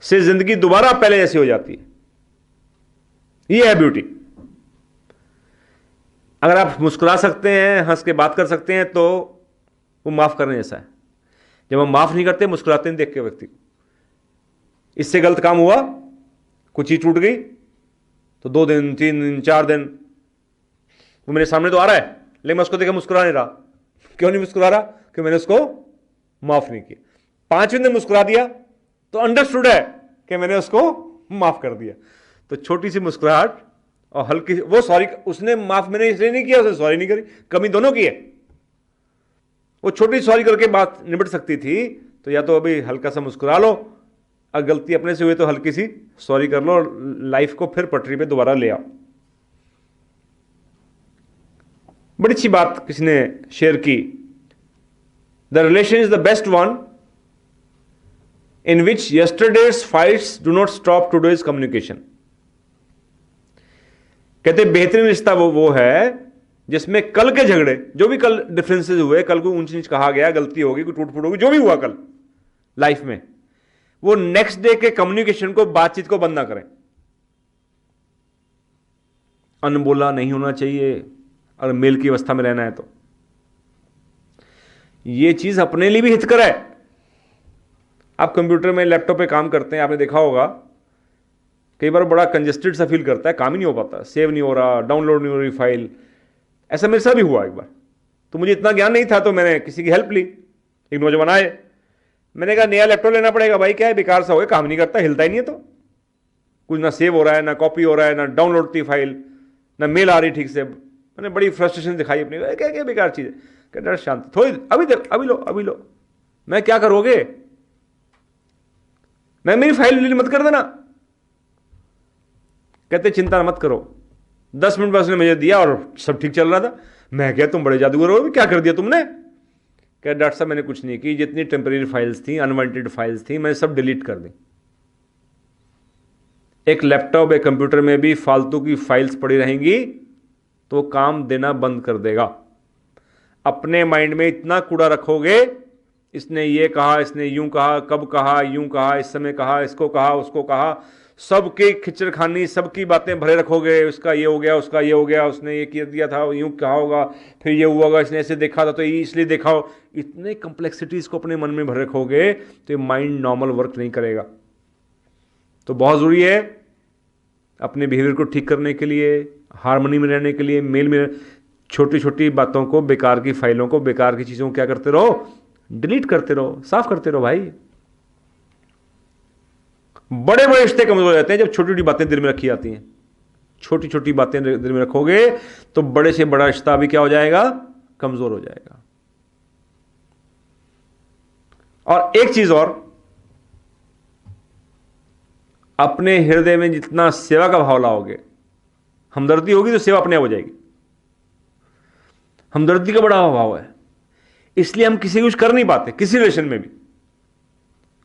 से जिंदगी दोबारा पहले जैसी हो जाती है। ये है ब्यूटी। अगर आप मुस्कुरा सकते हैं, हंस के बात कर सकते हैं, तो वो माफ करने जैसा है। जब हम माफ नहीं करते, मुस्कुराते नहीं देख के व्यक्ति को, इससे गलत काम हुआ, कुछ चीज टूट गई, तो 2 दिन 3 दिन 4 दिन वो मेरे सामने तो आ रहा है, लेकिन मैं उसको देखकर मुस्कुरा नहीं रहा। क्यों नहीं मुस्कुरा रहा? क्योंकि मैंने उसको माफ नहीं किया। 5वें दिन मुस्कुरा दिया तो अंडरस्टूड है कि मैंने उसको माफ कर दिया। तो छोटी सी मुस्कुराहट और हल्की, वो सॉरी, उसने माफ मैंने इसलिए नहीं किया, उसने सॉरी नहीं करी, कमी दोनों की है। वो छोटी सॉरी करके बात निपट सकती थी, तो या तो अभी हल्का सा मुस्कुरा लो, अगर गलती अपने से हुई तो हल्की सी सॉरी कर लो, लाइफ को फिर पटरी पे दोबारा ले आओ। बड़ी अच्छी बात किसी ने शेयर की, the relation is the best one in which yesterday's fights do not stop today's communication. कहते बेहतरीन रिश्ता वो है जिसमें कल के झगड़े, जो भी कल डिफरेंसेस हुए, कल को ऊंच नीच कहा गया, गलती होगी, कोई टूट फूट होगी, जो भी हुआ कल लाइफ में, वो नेक्स्ट डे के कम्युनिकेशन को, बातचीत को बंद ना करें। अनबोला नहीं होना चाहिए अगर मेल की अवस्था में रहना है तो। ये चीज अपने लिए भी हितकर है। आप कंप्यूटर में, लैपटॉप पे काम करते हैं, आपने देखा होगा कई बार बड़ा कंजेस्टेड सा फील करता है, काम ही नहीं हो पाता, सेव नहीं हो रहा, डाउनलोड नहीं हो रही फाइल। ऐसा मेरे साथ भी हुआ एक बार। तो मुझे इतना ज्ञान नहीं था, तो मैंने किसी की हेल्प ली। एक नौजवान आए, मैंने कहा नया लैपटॉप लेना पड़ेगा भाई, क्या है बेकार सा हो गया, काम नहीं करता, हिलता ही नहीं है, तो कुछ ना सेव हो रहा है, ना कॉपी हो रहा है, ना डाउनलोड होती फाइल, ना मेल आ रही ठीक से। मैंने बड़ी फ्रस्ट्रेशन दिखाई अपनी, क्या क्या बेकार चीज़ है। कहते शांत, थोड़ी अभी लो। मैं क्या करोगे, मैं मेरी फाइल डिलीट मत कर देना। कहते चिंता मत करो। 10 मिनट बाद उसने मुझे दिया और सब ठीक चल रहा था। मैं क्या, तुम बड़े जादूगर हो, क्या कर दिया तुमने? क्या डॉक्टर साहब मैंने कुछ नहीं की, जितनी टेम्परेरी फाइल्स थी, अनवांटेड फाइल्स थी, मैंने सब डिलीट कर दी। एक लैपटॉप, एक कंप्यूटर में भी फालतू की फाइल्स पड़ी रहेंगी तो वो काम देना बंद कर देगा। अपने माइंड में इतना कूड़ा रखोगे, इसने ये कहा, इसने यूं कहा, कब कहा, यूं कहा, इस समय कहा, इसको कहा, उसको कहा, सबके खिचड़खानी, सबकी बातें भरे रखोगे। उसका ये हो गया, उसका ये हो गया, उसने ये किया दिया था, यूं कहा होगा, फिर ये हुआ होगा, इसने ऐसे देखा था तो ये इसलिए देखा हो। इतने कम्प्लेक्सिटीज को अपने मन में भरे रखोगे तो ये माइंड नॉर्मल वर्क नहीं करेगा। तो बहुत ज़रूरी है अपने बिहेवियर को ठीक करने के लिए, हार्मनी में रहने के लिए, मेल में, छोटी छोटी बातों को, बेकार की फाइलों को, बेकार की चीज़ों को क्या करते रहो, डिलीट करते रहो, साफ करते रहो भाई। बड़े बड़े रिश्ते कमजोर हो जाते हैं जब छोटी छोटी बातें दिल में रखी जाती हैं। छोटी छोटी बातें दिल में रखोगे तो बड़े से बड़ा रिश्ता भी क्या हो जाएगा, कमजोर हो जाएगा। और एक चीज और, अपने हृदय में जितना सेवा का भाव लाओगे, हमदर्दी होगी तो सेवा अपने आप हो जाएगी। हमदर्दी का बड़ा भाव है, इसलिए हम किसी कुछ कर नहीं पाते, किसी रिलेशन में भी।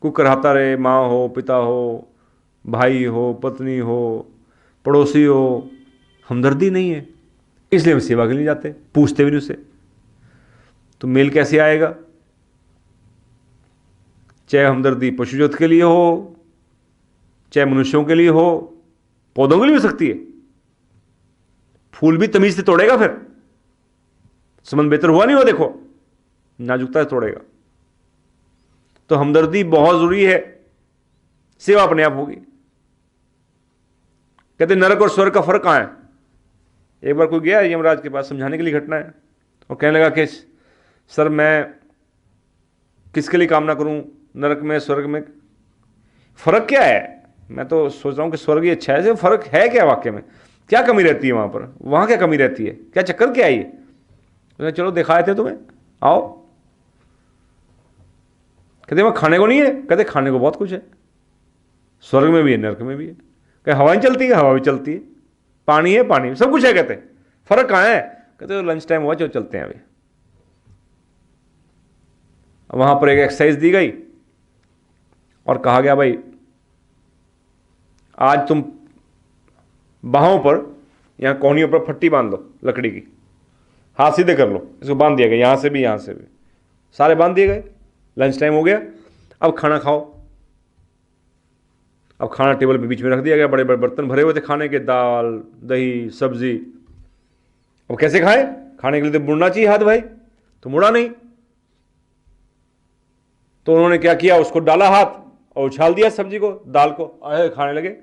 कोई कराहता रहे, माँ हो, पिता हो, भाई हो, पत्नी हो, पड़ोसी हो, हमदर्दी नहीं है, इसलिए हम सेवा के लिए जाते, पूछते भी नहीं उससे। तो मेल कैसे आएगा? चाहे हमदर्दी पशुजत के लिए हो, चाहे मनुष्यों के लिए हो, पौधों के लिए हो सकती है। फूल भी तमीज से तोड़ेगा, फिर संबंध बेहतर हुआ नहीं हो, देखो नाजुकता से तोड़ेगा। तो हमदर्दी बहुत जरूरी है, सेवा अपने आप होगी। कहते नरक और स्वर्ग का फर्क कहां है? एक बार कोई गया यमराज के पास, समझाने के लिए घटना है, और कहने लगा कि सर मैं किसके लिए कामना करूं, नरक में, स्वर्ग में फर्क क्या है? मैं तो सोच रहा हूं कि स्वर्ग ही अच्छा है, फर्क है क्या वाकई में? क्या कमी रहती है वहां पर, वहां क्या कमी रहती है, क्या चक्कर क्या है ये? चलो दिखाए थे तुम्हें, आओ। कहते वहां खाने को नहीं है? कहते खाने को बहुत कुछ है, स्वर्ग में भी है, नरक में भी है। कहते हवाएं चलती है? हवा भी चलती है, पानी है, पानी सब कुछ है। कहते फर्क कहां है? कहते लंच टाइम हुआ, चलो चलते हैं अभी। वहाँ पर एक एक्सरसाइज दी गई और कहा गया भाई आज तुम बाहों पर यहाँ कोहनियों पर फट्टी बांध लो लकड़ी की, हाथ सीधे कर लो। इसको बांध दिया गया, यहाँ से भी यहाँ से भी, सारे बांध दिए गए। लंच टाइम हो गया, अब खाना खाओ। अब खाना टेबल पे बीच में रख दिया गया, बड़े बड़े बर्तन भरे हुए थे खाने के, दाल दही सब्जी। अब कैसे खाए? खाने के लिए तो मुड़ना चाहिए हाथ भाई, तो मुड़ा नहीं। तो उन्होंने क्या किया, उसको डाला हाथ और उछाल दिया सब्जी को, दाल को, आए खाने लगे।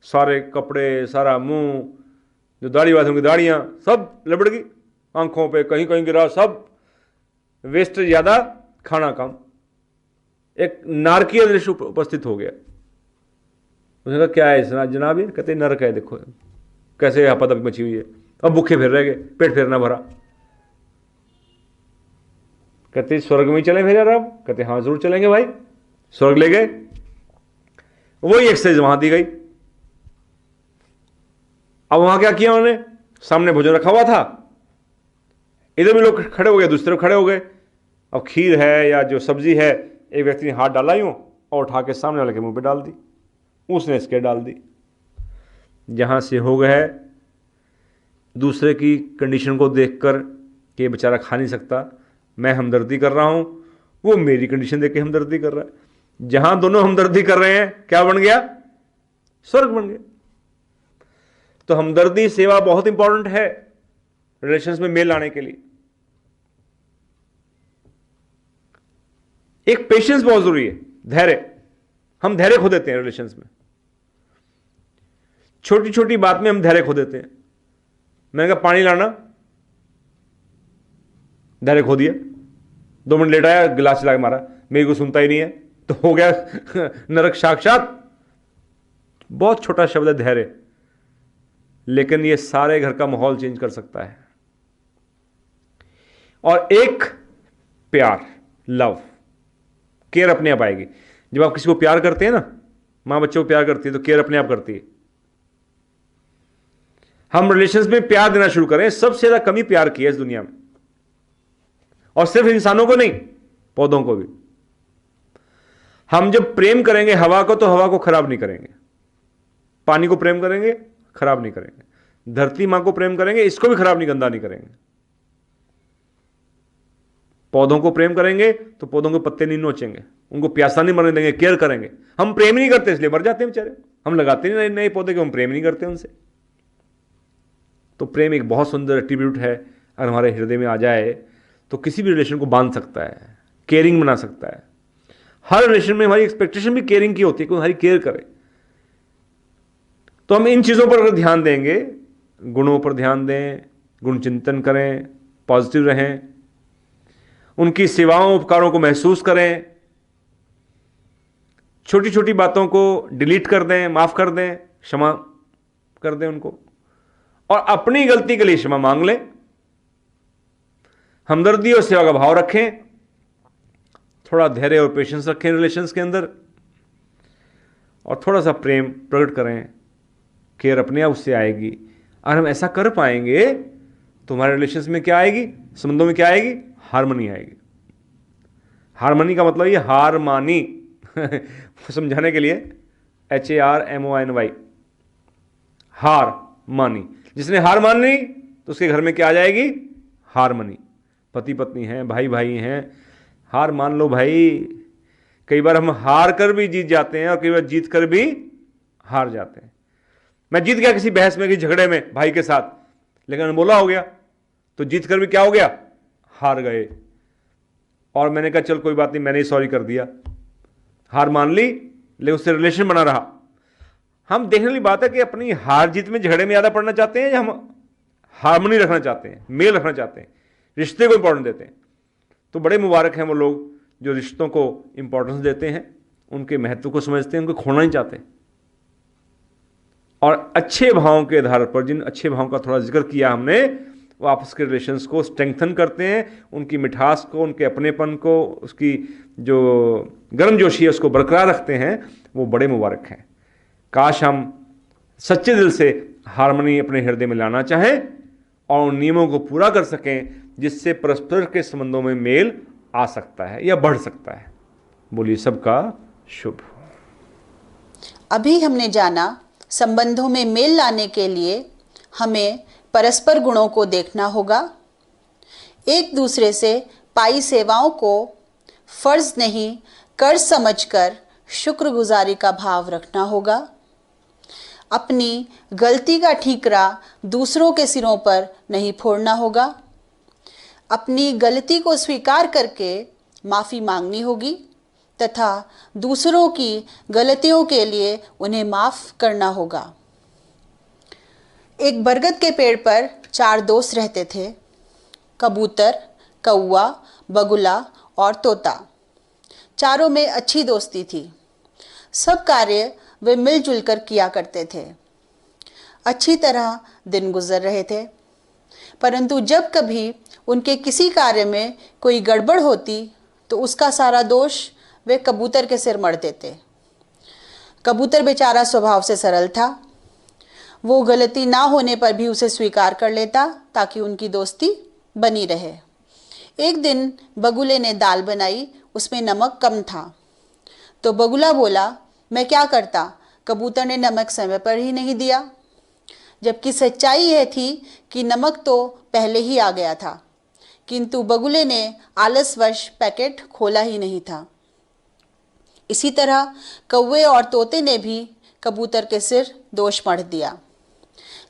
सारे कपड़े, सारा मुंह, जो दाढ़ी वाले उनकी दाढ़ियाँ सब लबड़ गई, आंखों पे कहीं कहीं गिरा, सब वेस्ट ज़्यादा, खाना कम। एक नारकीय दृश्य उपस्थित हो गया। उसने कहा क्या है इस जनाब? ये कहते नरक है, देखो कैसे आपातप मची हुई है। अब भूखे फिर रह गए, पेट फिर ना भरा। कहते स्वर्ग में चले फिर यार अब? कहते हाँ जरूर चलेंगे भाई। स्वर्ग ले गए, वही एक्सरसाइज वहां दी गई। अब वहां क्या किया उन्होंने? सामने भोजन रखा हुआ था, इधर भी लोग खड़े हो गए, दूसरी तरफ खड़े हो गए। अब खीर है या जो सब्जी है, एक व्यक्ति ने हाथ डाला यूं और उठा के सामने वाले के मुंह पे डाल दी, उसने इसके डाल दी। जहां से हो गए, दूसरे की कंडीशन को देखकर कि ये बेचारा खा नहीं सकता, मैं हमदर्दी कर रहा हूं, वो मेरी कंडीशन देख के हमदर्दी कर रहा है। जहां दोनों हमदर्दी कर रहे हैं, क्या बन गया? स्वर्ग बन गया। तो हमदर्दी सेवा बहुत इंपॉर्टेंट है रिलेशंस में मेल लाने के लिए। एक पेशेंस बहुत जरूरी है, धैर्य। हम धैर्य खो देते हैं रिलेशंस में, छोटी छोटी बात में हम धैर्य खो देते हैं। मैंने कहा पानी लाना, धैर्य खो दिया। 2 मिनट लेट आया, गिलास चला के मारा, मेरी को सुनता ही नहीं है, तो हो गया नरक साक्षात। बहुत छोटा शब्द है धैर्य, लेकिन ये सारे घर का माहौल चेंज कर सकता है। और एक प्यार, लव, केयर अपने आप आएगी। जब आप किसी को प्यार करते हैं ना, मां बच्चों को प्यार करती है तो केयर अपने आप करती है। हम रिलेशंस में प्यार देना शुरू करें। सबसे ज्यादा कमी प्यार की है इस दुनिया में, और सिर्फ इंसानों को नहीं, पौधों को भी। हम जब प्रेम करेंगे हवा को, तो हवा को खराब नहीं करेंगे। पानी को प्रेम करेंगे, खराब नहीं करेंगे। धरती मां को प्रेम करेंगे, इसको भी खराब नहीं, गंदा नहीं करेंगे। पौधों को प्रेम करेंगे तो पौधों के पत्ते नहीं नोचेंगे, उनको प्यासा नहीं मरने देंगे, केयर करेंगे। हम प्रेम नहीं करते इसलिए मर जाते हैं बेचारे। हम लगाते नहीं नए पौधे को, हम प्रेम नहीं करते उनसे। तो प्रेम एक बहुत सुंदर एट्रीब्यूट है, अगर हमारे हृदय में आ जाए तो किसी भी रिलेशन को बांध सकता है, केयरिंग बना सकता है। हर रिलेशन में हमारी एक्सपेक्टेशन भी केयरिंग की होती है, कोई हमारी केयर करे। तो हम इन चीज़ों पर अगर ध्यान देंगे, गुणों पर ध्यान दें, गुण चिंतन करें, पॉजिटिव रहें, उनकी सेवाओं उपकारों को महसूस करें, छोटी छोटी बातों को डिलीट कर दें, माफ कर दें, क्षमा कर दें उनको, और अपनी गलती के लिए क्षमा मांग लें। हमदर्दी और सेवा का भाव रखें, थोड़ा धैर्य और पेशेंस रखें रिलेशंस के अंदर, और थोड़ा सा प्रेम प्रकट करें। केयर अपने आप उससे आएगी। अगर हम ऐसा कर पाएंगे तो हमारे रिलेशंस में क्या आएगी, संबंधों में क्या आएगी? हार्मनी आएगी। हार्मनी का मतलब ये हार मानी समझाने के लिए HARMONY, हार मानी। जिसने हार मान ली तो उसके घर में क्या आ जाएगी? हार्मनी। पति पत्नी हैं, भाई भाई हैं, हार मान लो भाई। कई बार हम हार कर भी जीत जाते हैं और कई बार जीत कर भी हार जाते हैं। मैं जीत गया किसी बहस में, किसी झगड़े में भाई के साथ, लेकिन अनबोला हो गया, तो जीत कर भी क्या हो गया? हार गए। और मैंने कहा चल कोई बात नहीं, मैंने ही सॉरी कर दिया, हार मान ली, लेकिन उससे रिलेशन बना रहा। हम देखने वाली बात है कि अपनी हार जीत में झगड़े में ज़्यादा पड़ना चाहते हैं या हम हार्मनी रखना चाहते हैं, मेल रखना चाहते हैं, रिश्ते को इंपॉर्टेंस देते हैं। तो बड़े मुबारक हैं वो लोग जो रिश्तों को इंपॉर्टेंस देते हैं, उनके महत्व को समझते हैं, उनको खोना नहीं चाहते। और अच्छे भावों के आधार पर, जिन अच्छे भावों का थोड़ा जिक्र किया हमने, वो आपस के रिलेशंस को स्ट्रेंथन करते हैं, उनकी मिठास को, उनके अपनेपन को, उसकी जो गर्मजोशी है उसको बरकरार रखते हैं। वो बड़े मुबारक हैं। काश हम सच्चे दिल से हार्मनी अपने हृदय में लाना चाहें और उन नियमों को पूरा कर सकें जिससे परस्पर के संबंधों में मेल आ सकता है या बढ़ सकता है। बोलिए सबका शुभ हो। अभी हमने जाना संबंधों में मेल लाने के लिए हमें परस्पर गुणों को देखना होगा, एक दूसरे से पाई सेवाओं को फर्ज नहीं कर्ज समझकर शुक्रगुजारी का भाव रखना होगा, अपनी गलती का ठीकरा दूसरों के सिरों पर नहीं फोड़ना होगा, अपनी गलती को स्वीकार करके माफ़ी मांगनी होगी तथा दूसरों की गलतियों के लिए उन्हें माफ़ करना होगा। एक बरगद के पेड़ पर 4 दोस्त रहते थे, कबूतर, कौवा, बगुला और तोता। चारों में अच्छी दोस्ती थी। सब कार्य वे मिलजुल कर किया करते थे। अच्छी तरह दिन गुजर रहे थे, परंतु जब कभी उनके किसी कार्य में कोई गड़बड़ होती तो उसका सारा दोष वे कबूतर के सिर मढ़ देते। कबूतर बेचारा स्वभाव से सरल था। वो गलती ना होने पर भी उसे स्वीकार कर लेता ताकि उनकी दोस्ती बनी रहे। एक दिन बगुले ने दाल बनाई, उसमें नमक कम था। तो बगुला बोला, मैं क्या करता, कबूतर ने नमक समय पर ही नहीं दिया। जबकि सच्चाई यह थी कि नमक तो पहले ही आ गया था, किंतु बगुले ने आलसवश पैकेट खोला ही नहीं था। इसी तरह कौवे और तोते ने भी कबूतर के सिर दोष मढ़ दिया।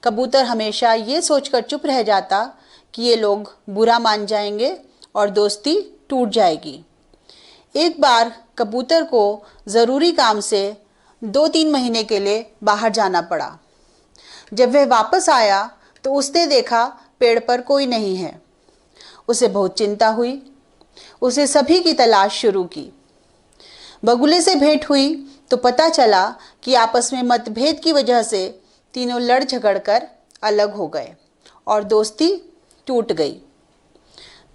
कबूतर हमेशा ये सोचकर चुप रह जाता कि ये लोग बुरा मान जाएंगे और दोस्ती टूट जाएगी। एक बार कबूतर को ज़रूरी काम से 2-3 महीने के लिए बाहर जाना पड़ा। जब वह वापस आया तो उसने देखा पेड़ पर कोई नहीं है। उसे बहुत चिंता हुई। उसे सभी की तलाश शुरू की। बगुले से भेंट हुई तो पता चला कि आपस में मतभेद की वजह से तीनों लड़ झगड़ कर अलग हो गए और दोस्ती टूट गई।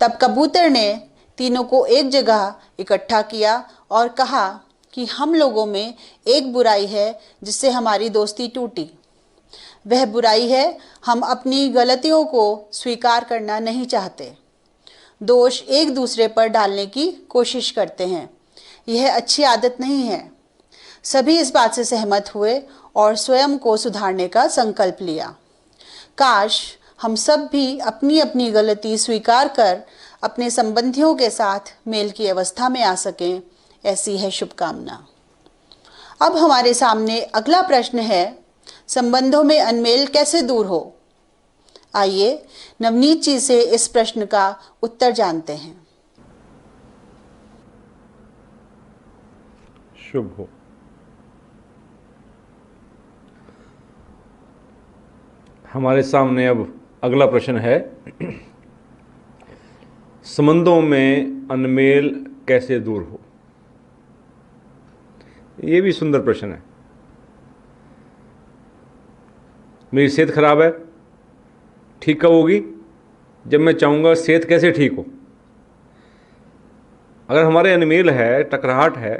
तब कबूतर ने तीनों को एक जगह इकट्ठा किया और कहा कि हम लोगों में एक बुराई है जिससे हमारी दोस्ती टूटी। वह बुराई है हम अपनी गलतियों को स्वीकार करना नहीं चाहते, दोष एक दूसरे पर डालने की कोशिश करते हैं। यह अच्छी आदत नहीं है। सभी इस बात से सहमत हुए और स्वयं को सुधारने का संकल्प लिया। काश हम सब भी अपनी अपनी गलती स्वीकार कर अपने संबंधियों के साथ मेल की अवस्था में आ सकें, ऐसी है शुभकामना। अब हमारे सामने अगला प्रश्न है, संबंधों में अनमेल कैसे दूर हो? आइए नवनीत जी से इस प्रश्न का उत्तर जानते हैं। शुभ हो। हमारे सामने अब अगला प्रश्न है, संबंधों में अनमेल कैसे दूर हो? ये भी सुंदर प्रश्न है। मेरी सेहत खराब है, ठीक कब होगी? जब मैं चाहूँगा सेहत कैसे ठीक हो। अगर हमारे अनमेल है, टकराहट है,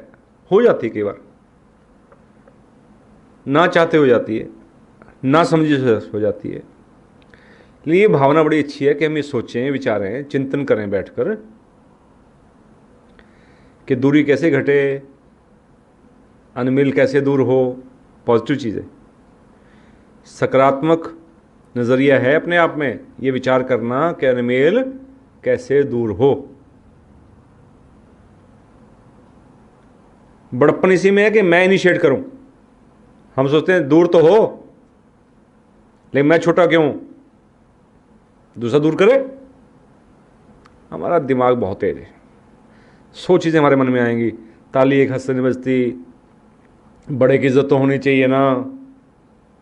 हो जाती है कई बार, ना चाहते हो जाती है, ना समझी हो जाती है। लेकिन ये भावना बड़ी अच्छी है कि हम ये सोचें, विचारें, चिंतन करें बैठकर कि दूरी कैसे घटे, अनमेल कैसे दूर हो। पॉजिटिव चीज़ है, सकारात्मक नज़रिया है अपने आप में ये विचार करना कि अनमेल कैसे दूर हो। बड़प्पन इसी में है कि मैं इनिशिएट करूं। हम सोचते हैं दूर तो हो, लेकिन मैं छोटा क्यों, दूसरा दूर करे। हमारा दिमाग बहुत तेज है, 100 चीज़ें हमारे मन में आएंगी। ताली एक हाथ से नहीं बजती, बड़े की इज्जत तो होनी चाहिए ना।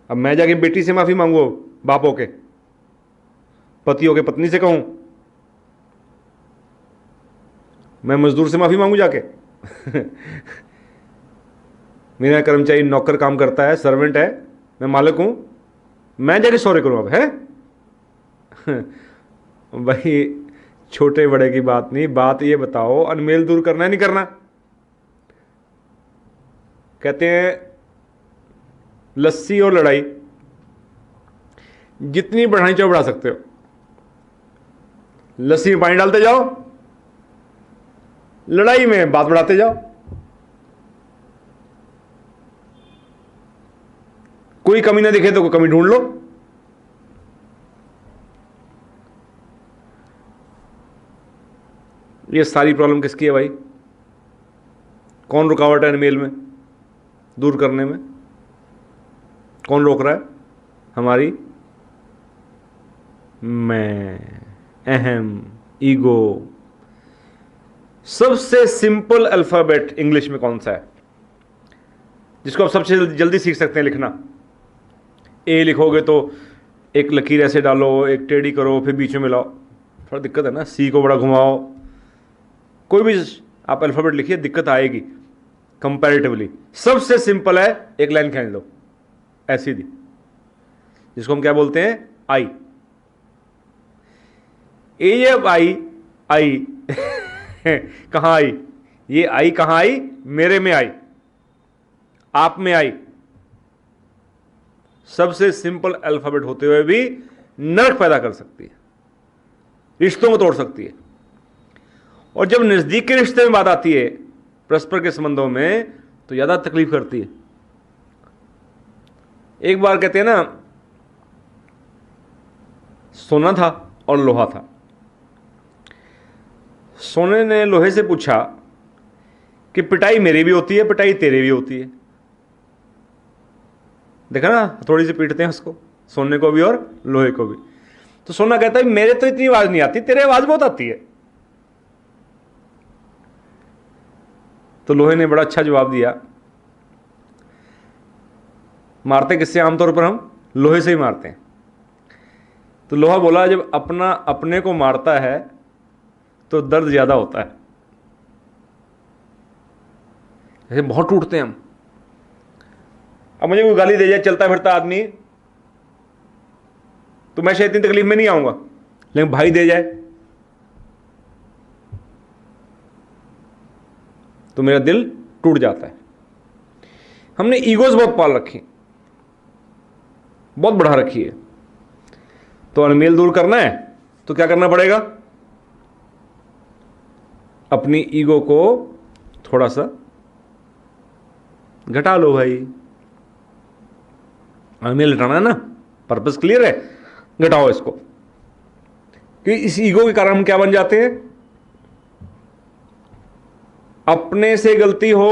अब मैं जाके बेटी से माफ़ी मांगू, बाप होके, पति होके पत्नी से कहूँ, मैं मजदूर से माफ़ी मांगू जाके मेरा कर्मचारी नौकर काम करता है, सर्वेंट है, मैं मालिक हूँ, मैं जाके सॉरी करूँ अब, है भाई छोटे बड़े की बात नहीं, बात ये बताओ अनमेल दूर करना है नहीं करना। कहते हैं लस्सी और लड़ाई जितनी बढ़ानी चाहो बढ़ा सकते हो। लस्सी में पानी डालते जाओ, लड़ाई में बात बढ़ाते जाओ। कोई कमी ना दिखे तो कोई कमी ढूंढ लो। ये सारी प्रॉब्लम किसकी है भाई? कौन रुकावट है अनमेल में दूर करने में? कौन रोक रहा है? हमारी मैं, अहम, ईगो। सबसे सिंपल अल्फाबेट इंग्लिश में कौन सा है जिसको आप सबसे जल्दी सीख सकते हैं लिखना? ए लिखोगे तो एक लकीर ऐसे डालो, एक टेढ़ी करो, फिर बीच में मिलाओ, थोड़ा दिक्कत है ना। सी को बड़ा घुमाओ, कोई भी आप अल्फाबेट लिखिए दिक्कत आएगी कंपैरेटिवली। सबसे सिंपल है, एक लाइन खींच दो ऐसी दी, जिसको हम क्या बोलते हैं? आई। ए आई, आई कहां आई? ये आई कहां आई? मेरे में आई, आप में आई। सबसे सिंपल अल्फाबेट होते हुए भी नरक पैदा कर सकती है, रिश्तों को तोड़ सकती है। और जब नजदीक के रिश्ते में बात आती है, परस्पर के संबंधों में, तो ज्यादा तकलीफ करती है। एक बार कहते हैं ना, सोना था और लोहा था। सोने ने लोहे से पूछा कि पिटाई मेरी भी होती है, पिटाई तेरी भी होती है। देखा ना, थोड़ी सी पीटते हैं उसको, सोने को भी और लोहे को भी। तो सोना कहता है मेरे तो इतनी आवाज नहीं आती, तेरे आवाज बहुत आती है। तो लोहे ने बड़ा अच्छा जवाब दिया। मारते किससे आमतौर पर हम? लोहे से ही मारते हैं। तो लोहा बोला जब अपना अपने को मारता है तो दर्द ज्यादा होता है। ऐसे बहुत टूटते हैं हम। अब मुझे कोई गाली दे जाए, चलता फिरता आदमी, तो मैं शायद इतनी तकलीफ में नहीं आऊंगा, लेकिन भाई दे जाए तो मेरा दिल टूट जाता है। हमने ईगोज बहुत पाल रखी, बहुत बढ़ा रखी है। तो अनमेल दूर करना है तो क्या करना पड़ेगा? अपनी ईगो को थोड़ा सा घटा लो भाई। अनमेल हटाना है ना, पर्पस क्लियर है, घटाओ इसको। कि इस ईगो के कारण हम क्या बन जाते हैं? अपने से गलती हो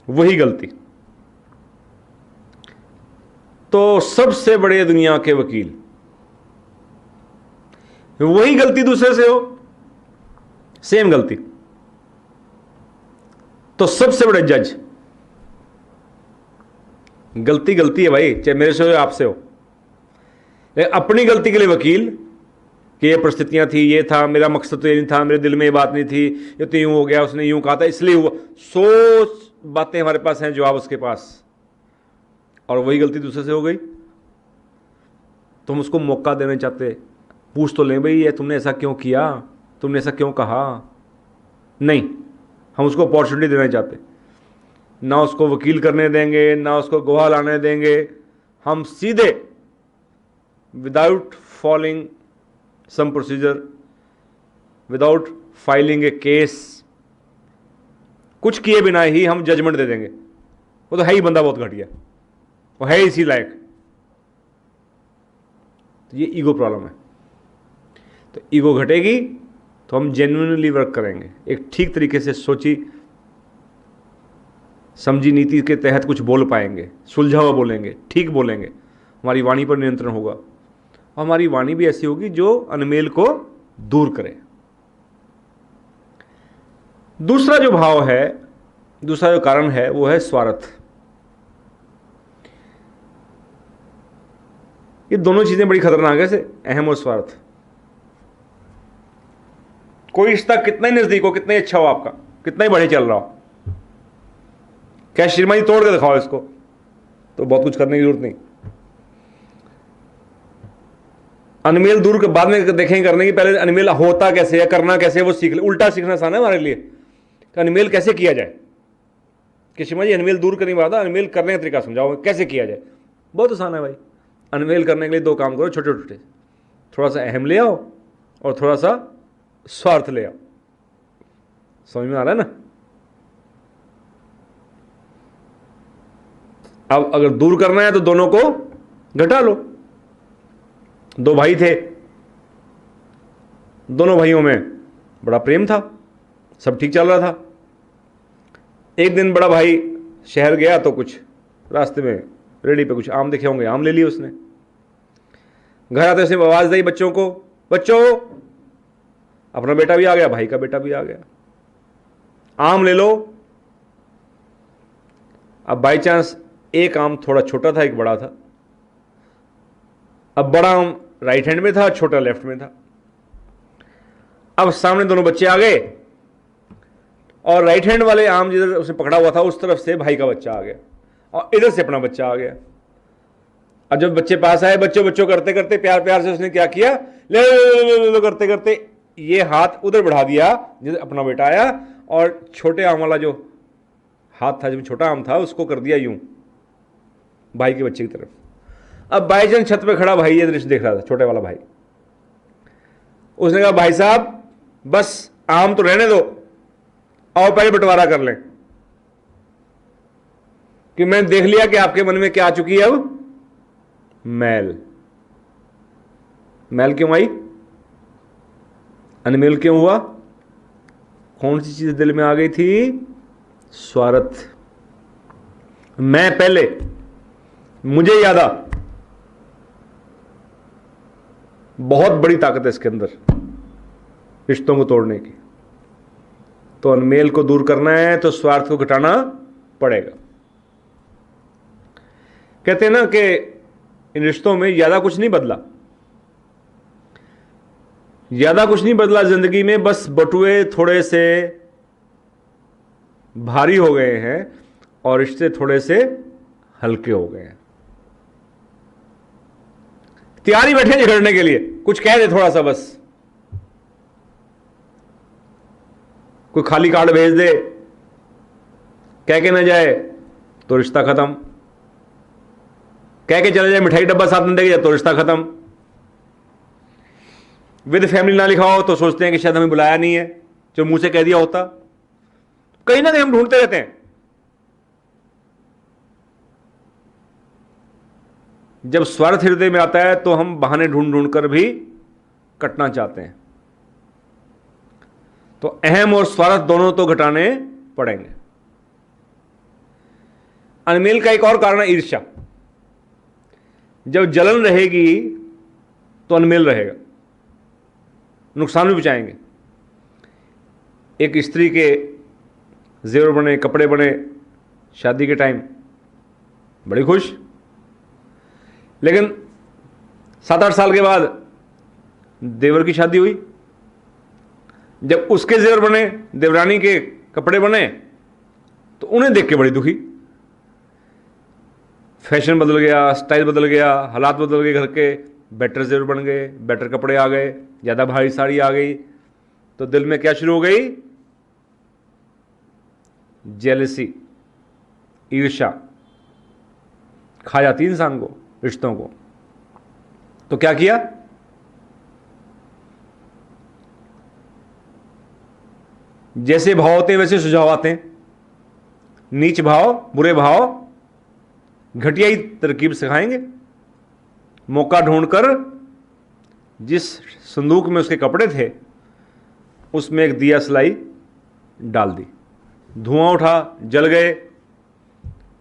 वही गलती, तो सबसे बड़े दुनिया के वकील। वही गलती दूसरे से हो, सेम गलती, तो सबसे बड़े जज। गलती गलती है भाई, चाहे मेरे से हो या आपसे हो। अपनी गलती के लिए वकील कि ये परिस्थितियां थी, ये था, मेरा मकसद तो ये नहीं था, मेरे दिल में ये बात नहीं थी, ये तो यूं हो गया, उसने यूं कहा था इसलिए हुआ। 100 बातें हमारे पास हैं, जवाब उसके पास, और वही गलती दूसरे से हो गई। तो हम उसको मौका देना चाहते, पूछ तो लें भाई ये तुमने ऐसा क्यों किया, तुमने ऐसा क्यों कहा। नहीं, हम उसको अपॉर्चुनिटी देना चाहते। ना उसको वकील करने देंगे, ना उसको गवाह लाने देंगे। हम सीधे without following some procedure, without filing a case, कुछ किए बिना ही हम जजमेंट दे देंगे। वो तो है ही बंदा बहुत घटिया, वो है इसी लायक। तो ये ईगो प्रॉब्लम है। तो ईगो घटेगी तो हम जेन्युइनली वर्क करेंगे, एक ठीक तरीके से सोची समझी नीति के तहत कुछ बोल पाएंगे, सुलझा हुआ बोलेंगे, ठीक बोलेंगे, हमारी वाणी पर नियंत्रण होगा। और हमारी वाणी भी ऐसी होगी जो अनमेल को दूर करे। दूसरा जो भाव है, दूसरा जो कारण है, वो है स्वार्थ। ये दोनों चीजें बड़ी खतरनाक है, से अहम और स्वार्थ। कोई रिश्ता कितना ही नजदीक हो, कितना ही अच्छा हो आपका, कितना ही बढ़े चल रहा हो, क्या श्रीमती तोड़ के दिखाओ इसको, तो बहुत कुछ करने की जरूरत नहीं। अनमेल दूर के बाद में देखेंगे करने की, पहले अनमेल होता कैसे है, करना कैसे है, वो सीख ले। उल्टा सीखना आसान है हमारे लिए कि अनमेल कैसे किया जाए। कि श्रीमा जी अनमेल दूर करने के बाद अनमेल करने का तरीका समझाओ, कैसे किया जाए। बहुत आसान है भाई। अनमेल करने के लिए 2 काम करो छोटे छोटे, थोड़ा सा अहम ले आओ और थोड़ा सा स्वार्थ ले आओ। समझ में आ रहा है ना? अब अगर दूर करना है तो दोनों को घटा लो। दो भाई थे, दोनों भाइयों में बड़ा प्रेम था, सब ठीक चल रहा था। एक दिन बड़ा भाई शहर गया तो कुछ रास्ते में रेडी पे कुछ आम दिखे होंगे, आम ले लिए उसने। घर आते उसने आवाज दी बच्चों को, बच्चों, अपना बेटा भी आ गया, भाई का बेटा भी आ गया, आम ले लो। अब बाई चांस एक आम थोड़ा छोटा था, एक बड़ा था। अब बड़ा आम राइट हैंड में था, छोटा लेफ्ट में था। अब सामने दोनों बच्चे आ गए और राइट हैंड वाले आम जिधर उसने पकड़ा हुआ था उस तरफ से भाई का बच्चा आ गया और इधर से अपना बच्चा आ गया। और जब बच्चे पास आए, बच्चों बच्चों करते करते प्यार प्यार से उसने क्या किया, ले लो करते करते ये हाथ उधर बढ़ा दिया जिधर अपना बेटा आया और छोटे आम वाला जो हाथ था, जो छोटा आम था, उसको कर दिया यूं भाई के बच्चे की तरफ। अब भाईजान छत पे खड़ा भाई ये दृश्य देख रहा था, छोटे वाला भाई। उसने कहा, भाई साहब बस आम तो रहने दो, आओ पहले बंटवारा कर लें, कि मैंने देख लिया कि आपके मन में क्या आ चुकी है अब, मैल। मैल क्यों आई, अनमेल क्यों हुआ? कौन सी चीज दिल में आ गई थी? स्वार्थ। मैं पहले, मुझे यादा। बहुत बड़ी ताकत है इसके अंदर रिश्तों को तोड़ने की। तो अनमेल को दूर करना है तो स्वार्थ को घटाना पड़ेगा। कहते हैं ना कि इन रिश्तों में ज्यादा कुछ नहीं बदला, ज्यादा कुछ नहीं बदला जिंदगी में, बस बटुए थोड़े से भारी हो गए हैं और रिश्ते थोड़े से हल्के हो गए हैं। तैयार ही बैठे झगड़ने के लिए, कुछ कह दे थोड़ा सा, बस कोई खाली कार्ड भेज दे, कह के ना जाए तो रिश्ता खत्म, कह के चले जाए मिठाई डब्बा साथ में देके तो रिश्ता खत्म, विद फैमिली ना लिखा हो तो सोचते हैं कि शायद हमें बुलाया नहीं है, जो मुंह से कह दिया होता। कहीं ना कहीं हम ढूंढते रहते हैं। जब स्वार्थ हृदय में आता है तो हम बहाने ढूंढ ढूंढ कर भी कटना चाहते हैं। तो अहम और स्वार्थ दोनों तो घटाने पड़ेंगे। अनमेल का एक और कारण है ईर्ष्या। जब जलन रहेगी तो अनमेल रहेगा, नुकसान भी पहुंचाएंगे। एक स्त्री के जेवर बने, कपड़े बने, शादी के टाइम बड़ी खुश, लेकिन 7-8 साल के बाद देवर की शादी हुई, जब उसके जेवर बने, देवरानी के कपड़े बने, तो उन्हें देख के बड़ी दुखी। फैशन बदल गया, स्टाइल बदल गया, हालात बदल गए घर के, बेटर जेवर बन गए, बेटर कपड़े आ गए, ज़्यादा भारी साड़ी आ गई, तो दिल में क्या शुरू हो गई? जेलसी, ईर्ष्या खा जाती इंसान को, रिश्तों को। तो क्या किया? जैसे भाव होते हैं वैसे सुझाव आते हैं। नीच भाव, बुरे भाव घटिया ही तरकीब सिखाएंगे। मौका ढूंढकर जिस संदूक में उसके कपड़े थे उसमें एक दिया सलाई डाल दी, धुआं उठा, जल गए।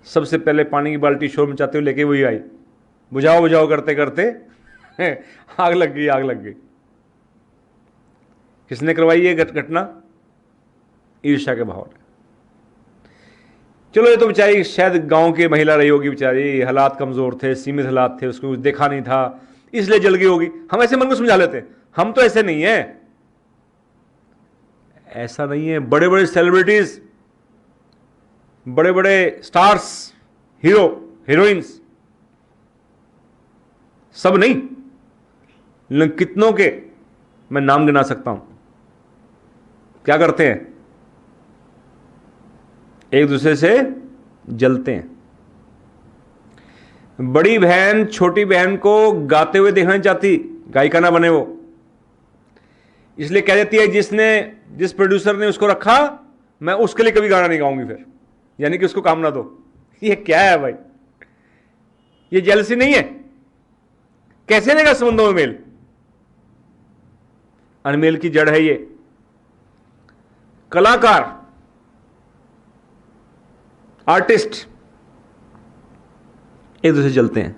सबसे पहले पानी की बाल्टी शोर मचाते हुए लेके वही आई, बुझाओ बुझाओ करते करते आग लग गई, आग लग गई। किसने करवाई ये घटना? ईर्ष्या के भाव ने। चलो ये तो बेचारी शायद गांव की महिला रही होगी, बेचारी हालात कमजोर थे, सीमित हालात थे, उसको कुछ देखा नहीं था, इसलिए जल गई होगी। हम ऐसे मन को समझा लेते हैं, हम तो ऐसे नहीं है, ऐसा नहीं है। बड़े बड़े सेलिब्रिटीज, बड़े बड़े स्टार्स, हीरो हीरोइंस, सब नहीं लेकिन कितनों के मैं नाम गिना सकता हूं, क्या करते हैं? एक दूसरे से जलते हैं। बड़ी बहन छोटी बहन को गाते हुए देखना चाहती, गायिका ना बने वो, इसलिए कह देती है जिस प्रोड्यूसर ने उसको रखा, मैं उसके लिए कभी गाना नहीं गाऊंगी फिर, यानी कि उसको काम ना दो। ये क्या है भाई? ये जेलसी नहीं है? कैसे रहेगा संबंधों में मेल? अनमेल की जड़ है ये। कलाकार, आर्टिस्ट एक दूसरे से जलते हैं।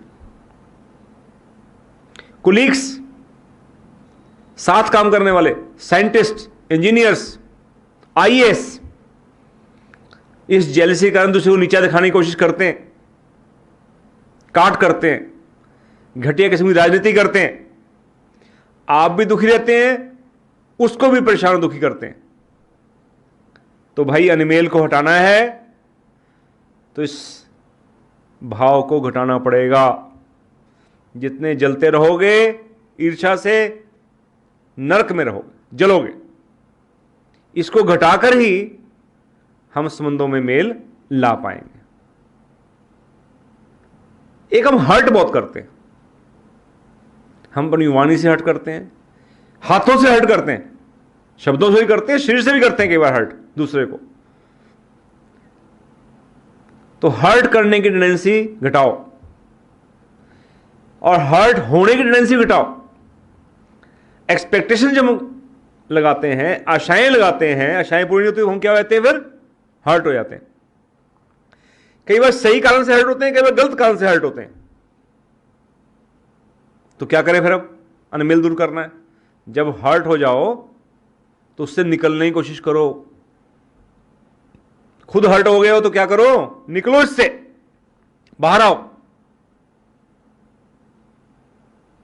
कुलीग्स, साथ काम करने वाले, साइंटिस्ट, इंजीनियर्स, आईएएस, इस जेलसी के कारण दूसरे को नीचा दिखाने की कोशिश करते हैं, काट करते हैं, घटिया किस्म की राजनीति करते हैं। आप भी दुखी रहते हैं, उसको भी परेशान और दुखी करते हैं। तो भाई अनमेल को हटाना है तो इस भाव को घटाना पड़ेगा। जितने जलते रहोगे ईर्ष्या से, नरक में रहोगे, जलोगे। इसको घटाकर ही हम संबंधों में मेल ला पाएंगे। एक हम हर्ट बहुत करते हैं, हम अपनी वाणी से हर्ट करते हैं, हाथों से हर्ट करते हैं, शब्दों से भी करते हैं, शरीर से भी करते हैं कई बार हर्ट दूसरे को। तो हर्ट करने की टेंडेंसी घटाओ और हर्ट होने की टेंडेंसी घटाओ। एक्सपेक्टेशन जब लगाते हैं, आशाएं लगाते हैं, आशाएं पूरी नहीं होती, हम क्या होते हैं? फिर हर्ट हो जाते हैं। कई बार सही कारण से हर्ट होते हैं, कई बार गलत कारण से हर्ट होते हैं। तो क्या करें फिर? अब अनमेल दूर करना है। जब हर्ट हो जाओ तो उससे निकलने की कोशिश करो। खुद हर्ट हो गए हो तो क्या करो? निकलो इससे, बाहर आओ,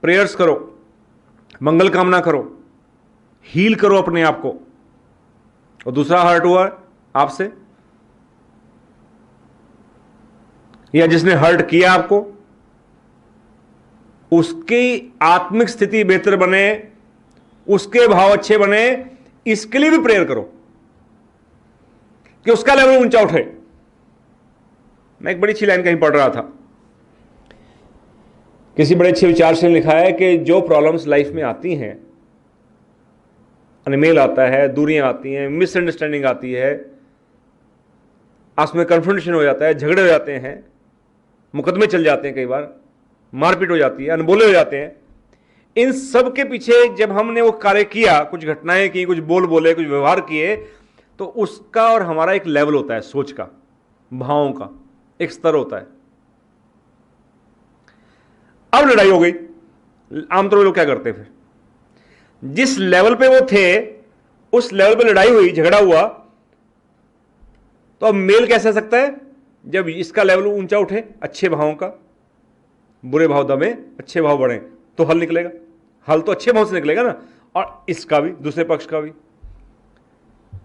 प्रेयर्स करो, मंगल कामना करो, हील करो अपने आप को। और दूसरा हर्ट हुआ आपसे या जिसने हर्ट किया आपको, उसकी आत्मिक स्थिति बेहतर बने, उसके भाव अच्छे बने, इसके लिए भी प्रेयर करो कि उसका लेवल ऊंचा उठे। मैं एक बड़ी अच्छी लाइन कहीं पढ़ रहा था, किसी बड़े अच्छे विचारशील ने लिखा है कि जो प्रॉब्लम्स लाइफ में आती हैं, अनमेल आता है, दूरियां आती हैं, मिसअंडरस्टैंडिंग आती है, आपस में कन्फ्रंटेशन हो जाता है, झगड़े हो जाते हैं, मुकदमे चल जाते हैं, कई बार मारपीट हो जाती है, अनबोले हो जाते हैं। इन सब के पीछे जब हमने वो कार्य किया, कुछ घटनाएं की, कुछ बोल बोले, कुछ व्यवहार किए, तो उसका और हमारा एक लेवल होता है, सोच का, भावों का एक स्तर होता है। अब लड़ाई हो गई, आमतौर पर लोग क्या करते हैं? फिर जिस लेवल पे वो थे उस लेवल पे लड़ाई हुई, झगड़ा हुआ, तो अब मेल कैसे आ सकता है? जब इसका लेवल ऊंचा उठे, अच्छे भावों का, बुरे भाव दबे, अच्छे भाव बढ़े, तो हल निकलेगा। हल तो अच्छे भाव से निकलेगा ना, और इसका भी, दूसरे पक्ष का भी।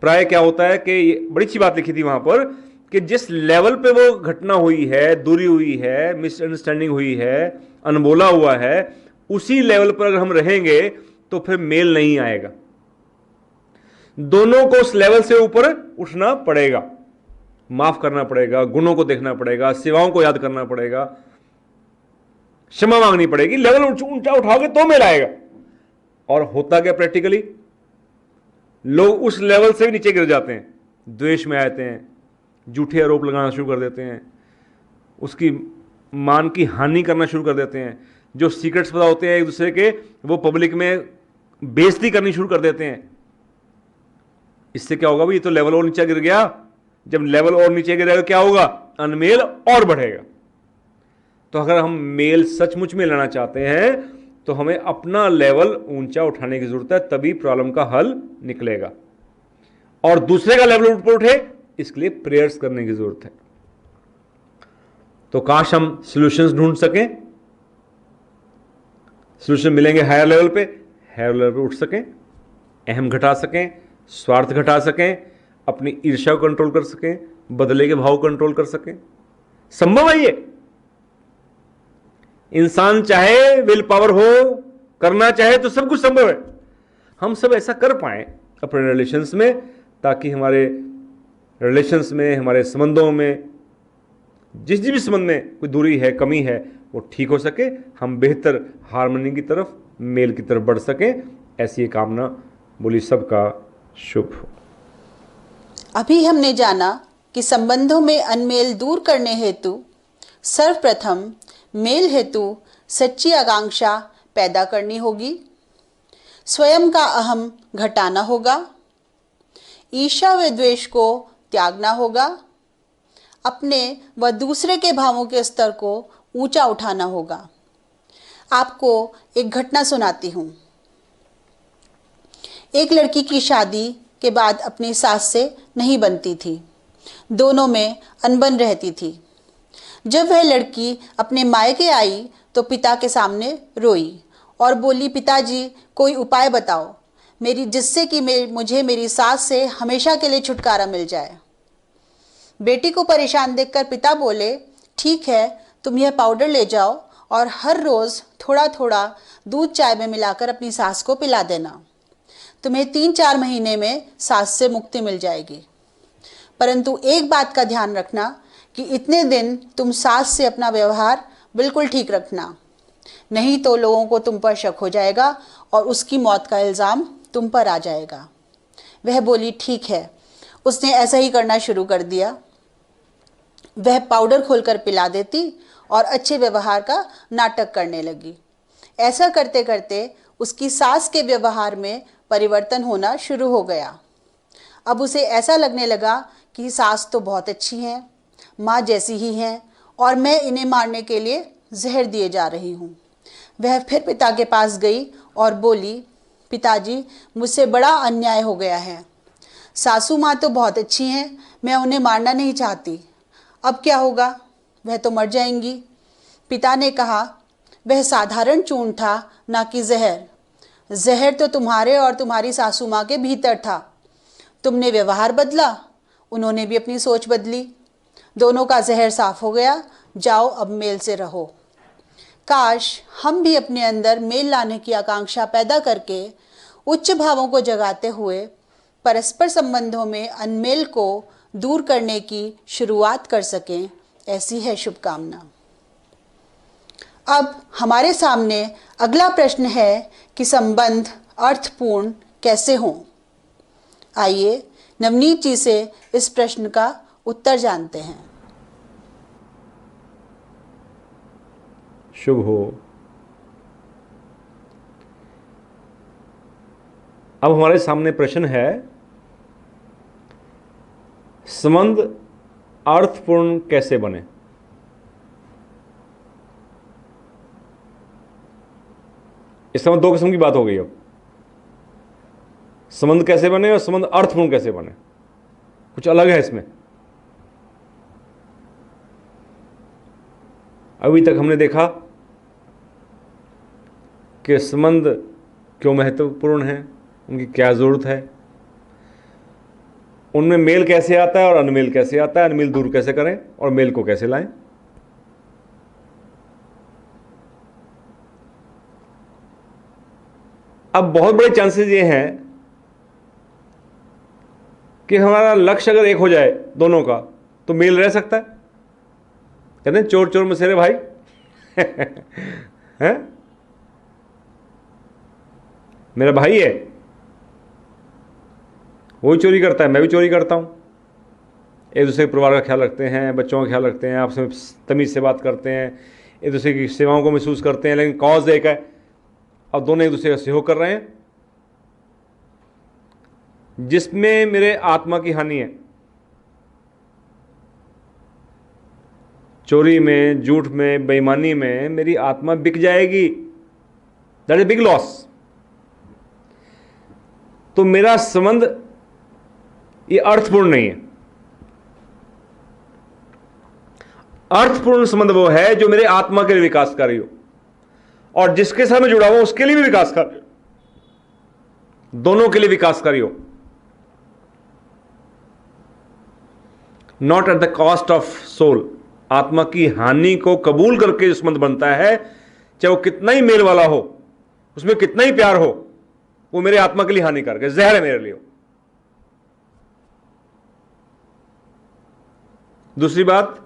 प्राय क्या होता है कि ये बड़ी अच्छी बात लिखी थी वहां पर कि जिस लेवल पे वो घटना हुई है, दूरी हुई है, मिसअंडरस्टैंडिंग हुई है, अनबोला हुआ है, उसी लेवल पर अगर हम रहेंगे तो फिर मेल नहीं आएगा। दोनों को उस लेवल से ऊपर उठना पड़ेगा, माफ करना पड़ेगा, गुणों को देखना पड़ेगा, सेवाओं को याद करना पड़ेगा, क्षमा मांगनी पड़ेगी। लेवल ऊंचा उठाओगे तो मेल आएगा। और होता क्या प्रैक्टिकली? लोग उस लेवल से भी नीचे गिर जाते हैं, द्वेष में आते हैं, झूठे आरोप लगाना शुरू कर देते हैं, उसकी मान की हानि करना शुरू कर देते हैं। जो सीक्रेट्स पता होते हैं एक दूसरे के, वो पब्लिक में बेइज्जती करनी शुरू कर देते हैं। इससे क्या होगा भाई? ये तो लेवल और नीचे गिर गया। जब लेवल और नीचे गिरेगा क्या होगा? अनमेल और बढ़ेगा। तो अगर हम मेल सचमुच में लाना चाहते हैं तो हमें अपना लेवल ऊंचा उठाने की जरूरत है, तभी प्रॉब्लम का हल निकलेगा। और दूसरे का लेवल ऊपर उठे, इसके लिए प्रेयर्स करने की जरूरत है। तो काश हम सॉल्यूशंस ढूंढ सकें, सॉल्यूशन मिलेंगे हायर लेवल पे, हायर लेवल पे उठ सकें, अहम घटा सकें, स्वार्थ घटा सकें, अपनी ईर्ष्या को कंट्रोल कर सकें, बदले के भाव कंट्रोल कर सकें। संभव है ये। इंसान चाहे, विल पावर हो, करना चाहे तो सब कुछ संभव है। हम सब ऐसा कर पाए अपने रिलेशंस में, ताकि हमारे रिलेशंस में, हमारे संबंधों में, जिस भी संबंध में कोई दूरी है, कमी है, वो ठीक हो सके, हम बेहतर हार्मनी की तरफ, मेल की तरफ बढ़ सकें। ऐसी कामना बोली सबका शुभ हो। अभी हमने जाना कि संबंधों में अनमेल दूर करने हेतु सर्वप्रथम मेल हेतु सच्ची आकांक्षा पैदा करनी होगी, स्वयं का अहम घटाना होगा, ईर्ष्या व द्वेष को त्यागना होगा, अपने व दूसरे के भावों के स्तर को ऊंचा उठाना होगा। आपको एक घटना सुनाती हूँ। एक लड़की की शादी के बाद अपनी सास से नहीं बनती थी, दोनों में अनबन रहती थी। जब वह लड़की अपने मायके आई तो पिता के सामने रोई और बोली, पिताजी कोई उपाय बताओ जिससे कि मुझे मेरी सास से हमेशा के लिए छुटकारा मिल जाए। बेटी को परेशान देखकर पिता बोले, ठीक है, तुम यह पाउडर ले जाओ और हर रोज़ थोड़ा थोड़ा दूध चाय में मिलाकर अपनी सास को पिला देना। तुम्हें 3-4 महीने में सास से मुक्ति मिल जाएगी। परंतु एक बात का ध्यान रखना कि इतने दिन तुम सास से अपना व्यवहार बिल्कुल ठीक रखना, नहीं तो लोगों को तुम पर शक हो जाएगा और उसकी मौत का इल्ज़ाम तुम पर आ जाएगा। वह बोली, ठीक है। उसने ऐसा ही करना शुरू कर दिया। वह पाउडर खोलकर पिला देती और अच्छे व्यवहार का नाटक करने लगी। ऐसा करते करते उसकी सास के व्यवहार में परिवर्तन होना शुरू हो गया। अब उसे ऐसा लगने लगा कि सास तो बहुत अच्छी हैं, माँ जैसी ही हैं और मैं इन्हें मारने के लिए जहर दिए जा रही हूँ। वह फिर पिता के पास गई और बोली, पिताजी मुझसे बड़ा अन्याय हो गया है। सासू माँ तो बहुत अच्छी हैं, मैं उन्हें मारना नहीं चाहती। अब क्या होगा? वह तो मर जाएंगी। पिता ने कहा, वह साधारण चूर्ण था, ना कि जहर। जहर तो तुम्हारे और तुम्हारी सासू माँ के भीतर था। तुमने व्यवहार बदला, उन्होंने भी अपनी सोच बदली। दोनों का जहर साफ हो गया। जाओ अब मेल से रहो। काश हम भी अपने अंदर मेल लाने की आकांक्षा पैदा करके उच्च भावों को जगाते हुए परस्पर संबंधों में अनमेल को दूर करने की शुरुआत कर सकें, ऐसी है शुभकामना। अब हमारे सामने अगला प्रश्न है कि संबंध अर्थपूर्ण कैसे हों। आइए नवनीत जी से इस प्रश्न का उत्तर जानते हैं। शुभ हो। अब हमारे सामने प्रश्न है, संबंध अर्थपूर्ण कैसे बने। इस समय 2 किस्म की बात हो गई। अब संबंध कैसे बने और संबंध अर्थपूर्ण कैसे बने, कुछ अलग है इसमें। अभी तक हमने देखा कि संबंध क्यों महत्वपूर्ण हैं, उनकी क्या ज़रूरत है, उनमें मेल कैसे आता है और अनमेल कैसे आता है, अनमेल दूर कैसे करें और मेल को कैसे लाएं। अब बहुत बड़े चांसेस ये हैं कि हमारा लक्ष्य अगर एक हो जाए दोनों का तो मेल रह सकता है। कहते हैं चोर चोर मसेरे भाई हैं, मेरा भाई है, वो चोरी करता है, मैं भी चोरी करता हूँ। एक दूसरे के परिवार का ख्याल रखते हैं, बच्चों का ख्याल रखते हैं, आपस में तमीज़ से बात करते हैं, एक दूसरे की सेवाओं को महसूस करते हैं, लेकिन कॉज एक है। अब दोनों एक दूसरे का सहयोग कर रहे हैं, जिसमें मेरे आत्मा की हानि है। चोरी में, झूठ में, बेईमानी में मेरी आत्मा बिक जाएगी। That is big loss. तो मेरा संबंध ये अर्थपूर्ण नहीं है। अर्थपूर्ण संबंध वो है जो मेरे आत्मा के लिए विकासकारी हो और जिसके साथ मैं जुड़ा हुआ उसके लिए भी विकासकारी, दोनों के लिए विकासकारी हो। Not at the cost of soul. आत्मा की हानि को कबूल करके जो संबंध बनता है, चाहे वो कितना ही मेल वाला हो, उसमें कितना ही प्यार हो, वो मेरे आत्मा के लिए हानिकारक है, जहर है मेरे लिए। दूसरी बात,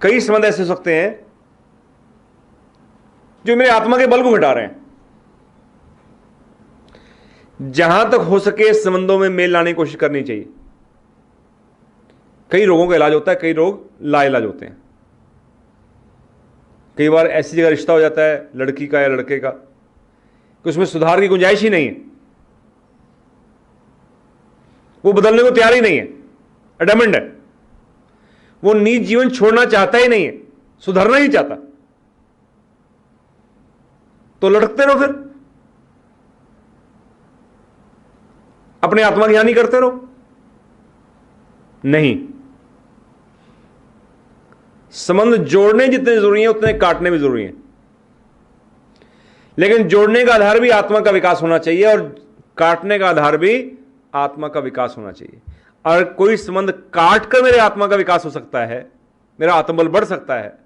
कई संबंध ऐसे हो सकते हैं जो मेरे आत्मा के बल को घटा रहे हैं। जहां तक हो सके संबंधों में मेल लाने की कोशिश करनी चाहिए। कई रोगों का इलाज होता है, कई रोग लाइलाज होते हैं। कई बार ऐसी जगह रिश्ता हो जाता है लड़की का या लड़के का कि उसमें सुधार की गुंजाइश ही नहीं है, वो बदलने को तैयार ही नहीं है, एडमंड है, वो नीच जीवन छोड़ना चाहता ही नहीं है, सुधरना ही चाहता, तो लड़कते रहो, फिर अपने आत्मा की हानि करते रहो। नहीं, संबंध जोड़ने जितने जरूरी हैं उतने काटने भी जरूरी हैं। लेकिन जोड़ने का आधार भी आत्मा का विकास होना चाहिए और काटने का आधार भी आत्मा का विकास होना चाहिए। और कोई संबंध काट कर मेरे आत्मा का विकास हो सकता है, मेरा आत्मबल बढ़ सकता है।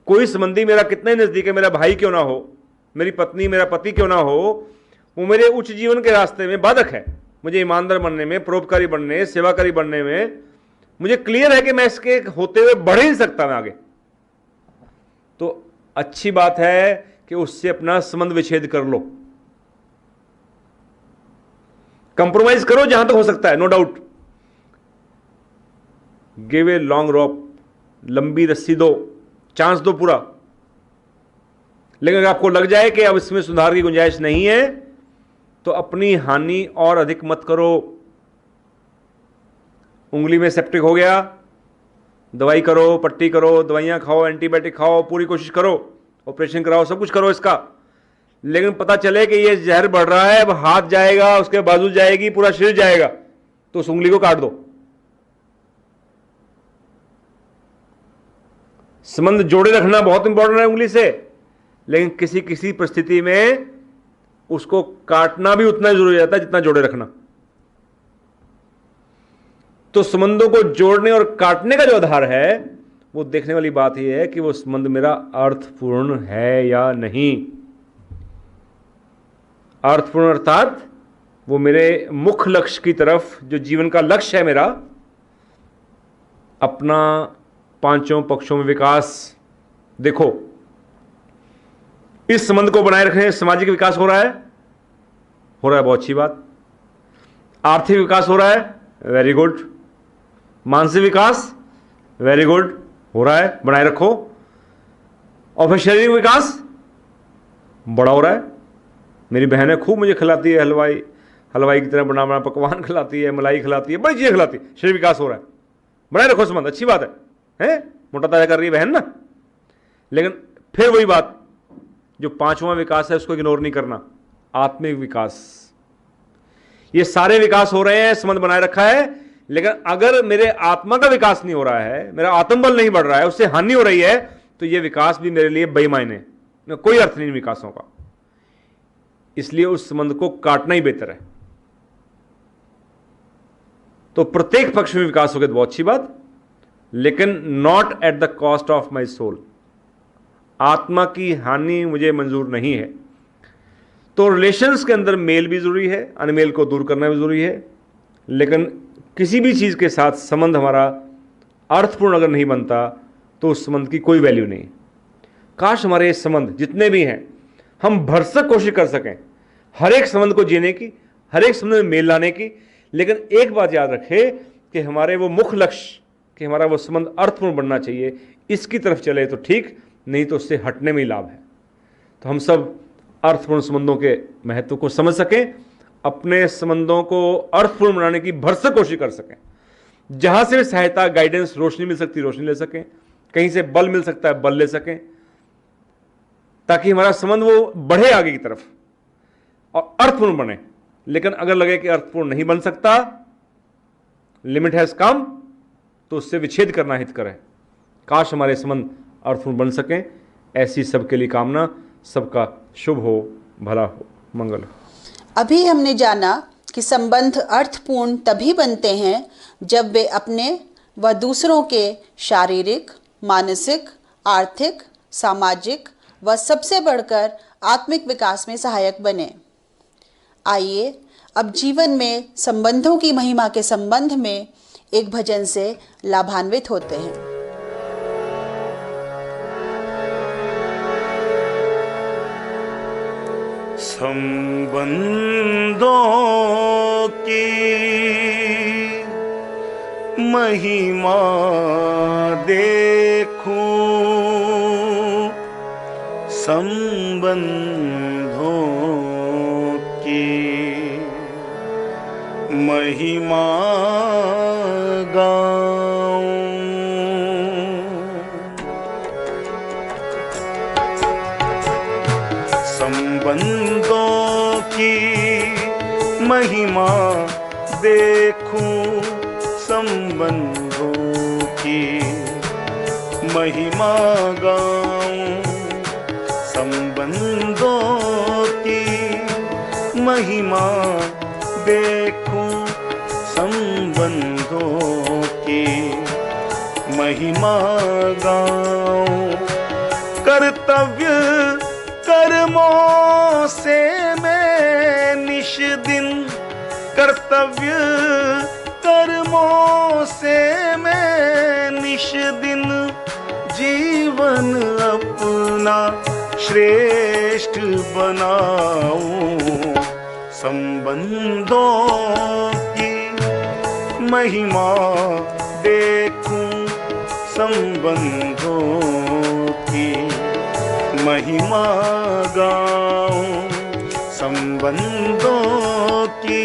कोई संबंधी मेरा कितना ही नजदीक है, मेरा भाई क्यों ना हो, मेरी पत्नी मेरा पति क्यों ना हो, वो मेरे उच्च जीवन के रास्ते में बाधक है। मुझे ईमानदार बनने में, परोपकारी बनने, सेवाकारी बनने में मुझे क्लियर है कि मैं इसके होते हुए बढ़ ही नहीं सकता मैं आगे। तो अच्छी बात है कि उससे अपना संबंध विच्छेद कर लो, कंप्रोमाइज करो जहां तक हो सकता है, no doubt. Give a long rope, लंबी रस्सी दो, चांस दो पूरा। लेकिन अगर आपको लग जाए कि अब इसमें सुधार की गुंजाइश नहीं है तो अपनी हानि और अधिक मत करो। उंगली में सेप्टिक हो गया, दवाई करो, पट्टी करो, दवाइयां खाओ, एंटीबायोटिक खाओ, पूरी कोशिश करो, ऑपरेशन कराओ, सब कुछ करो इसका। लेकिन पता चले कि ये जहर बढ़ रहा है, अब हाथ जाएगा, उसके बाजू जाएगी, पूरा शरीर जाएगा, तो उस उंगली को काट दो। संबंध जोड़े रखना बहुत इंपॉर्टेंट है उंगली से, लेकिन किसी किसी परिस्थिति में उसको काटना भी उतना जरूरी रहता है जितना जोड़े रखना। तो संबंधों को जोड़ने और काटने का जो आधार है वो देखने वाली बात यह है कि वो संबंध मेरा अर्थपूर्ण है या नहीं। अर्थपूर्ण अर्थात वो मेरे मुख्य लक्ष्य की तरफ, जो जीवन का लक्ष्य है मेरा, अपना पांचों पक्षों में विकास। देखो, इस संबंध को बनाए रखने सामाजिक विकास हो रहा है, बहुत अच्छी बात। आर्थिक विकास हो रहा है, वेरी गुड। मानसिक विकास, वेरी गुड, हो रहा है, बनाए रखो। और फिर शारीरिक विकास बड़ा हो रहा है। मेरी बहन है, खूब मुझे खिलाती है, हलवाई की तरह बना बना पकवान खिलाती है, मलाई खिलाती है, बड़ी चीजें खिलाती है, शरीर विकास हो रहा है। बनाए रखो संबंध, अच्छी बात है? मोटा ताजा कर रही है बहन ना। लेकिन फिर वही बात, जो पांचवा विकास है उसको इग्नोर नहीं करना, आत्मिक विकास। ये सारे विकास हो रहे हैं, संबंध बनाए रखा है, लेकिन अगर मेरे आत्मा का विकास नहीं हो रहा है, मेरा आत्मबल नहीं बढ़ रहा है, उससे हानि हो रही है, तो ये विकास भी मेरे लिए बेमायने, कोई अर्थ नहीं विकासों का। इसलिए उस संबंध को काटना ही बेहतर है। तो प्रत्येक पक्ष में विकास हो गया तो बहुत अच्छी बात, लेकिन not at the cost of my soul. आत्मा की हानि मुझे मंजूर नहीं है। तो रिलेशंस के अंदर मेल भी जरूरी है, अनमेल को दूर करना भी जरूरी है। लेकिन किसी भी चीज के साथ संबंध हमारा अर्थपूर्ण अगर नहीं बनता तो उस संबंध की कोई वैल्यू नहीं। काश हमारे संबंध जितने भी हैं हम भरसक कोशिश कर सकें हर एक संबंध को जीने की, हर एक संबंध में मेल लाने की। लेकिन एक बात याद रखें कि हमारे वो मुख्य लक्ष्य, कि हमारा वो संबंध अर्थपूर्ण बनना चाहिए, इसकी तरफ चले तो ठीक, नहीं तो उससे हटने में ही लाभ है। तो हम सब अर्थपूर्ण संबंधों के महत्व को समझ सकें, अपने संबंधों को अर्थपूर्ण बनाने की भरसक कोशिश कर सकें। जहां से सहायता, गाइडेंस, रोशनी मिल सकती है रोशनी ले सकें, कहीं से बल मिल सकता है बल ले सकें, ताकि हमारा संबंध वो बढ़े आगे की तरफ और अर्थपूर्ण बने। लेकिन अगर लगे कि अर्थपूर्ण नहीं बन सकता, लिमिट हैज कम, तो उससे विच्छेद करना हितकर है। काश हमारे संबंध अर्थपूर्ण बन सकें। ऐसी सबके लिए कामना। सबका शुभ हो, भला हो, मंगल हो। अभी हमने जाना कि संबंध अर्थपूर्ण तभी बनते हैं जब वे अपने व दूसरों के शारीरिक, मानसिक, आर्थिक, सामाजिक व सबसे बढ़कर आत्मिक विकास में सहायक बने। आइए अब जीवन में संबंधों की महिमा के संबंध में एक भजन से लाभान्वित होते हैं। संबंधों की महिमा देखूं, संबंधों की महिमा गाऊं। संबंधों की महिमा देखूं, संबंधों की महिमा गाऊं। संबंधों की महिमा देखूं, संबंधों की महिमा गाऊं। कर्तव्य कर्मों से मैं निश दिन, कर्तव्य कर्मों से मैं निश दिन जीवन अपना श्रेष्ठ बनाऊं। संबंधों की महिमा देखूं, संबंधों की महिमा गाऊं। संबंधों की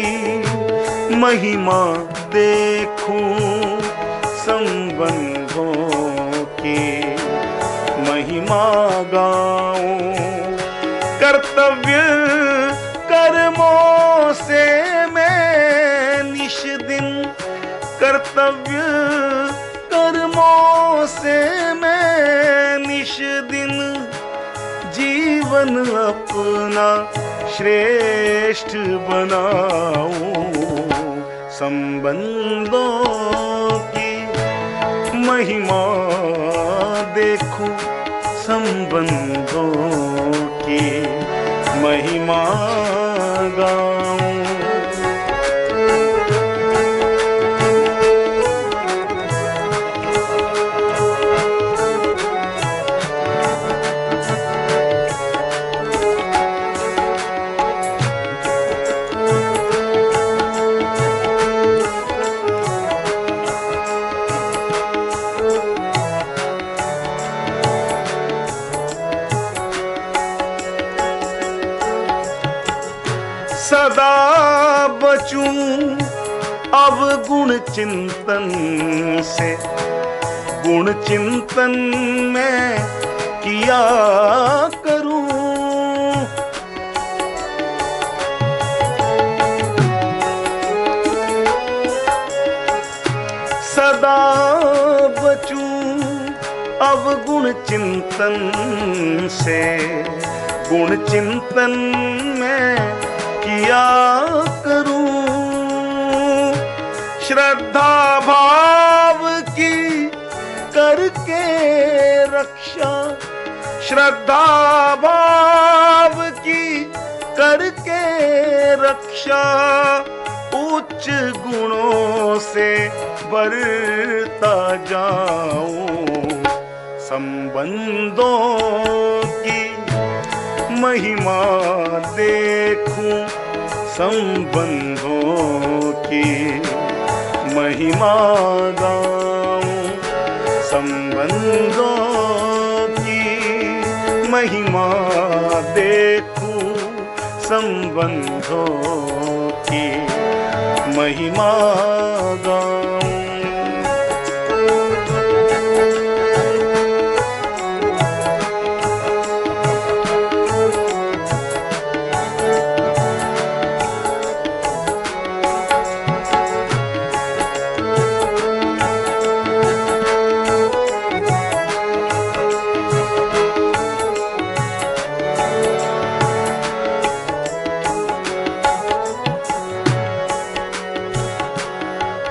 महिमा देखूं, संबंधों की महिमा गाऊं। कर्तव्य कर्मों से मैं निश दिन, कर्तव्य कर्मों से मैं निश दिन जीवन अपना श्रेष्ठ बनाऊं। संबंधों की महिमा देखूं, संबंधों की महिमा गाऊं। सदा बचूं अब गुण चिंतन से, गुण चिंतन में किया करूं। सदा बचूं अब गुण चिंतन से, गुण चिंतन में किया करूं। श्रद्धा भाव की करके रक्षा, श्रद्धा भाव की करके रक्षा उच्च गुणों से बढ़ता जाऊं। संबंधों की महिमा देखूं, संबंधों की महिमा गाऊं। संबंधों की महिमा देखूं, संबंधों की महिमा गाऊं।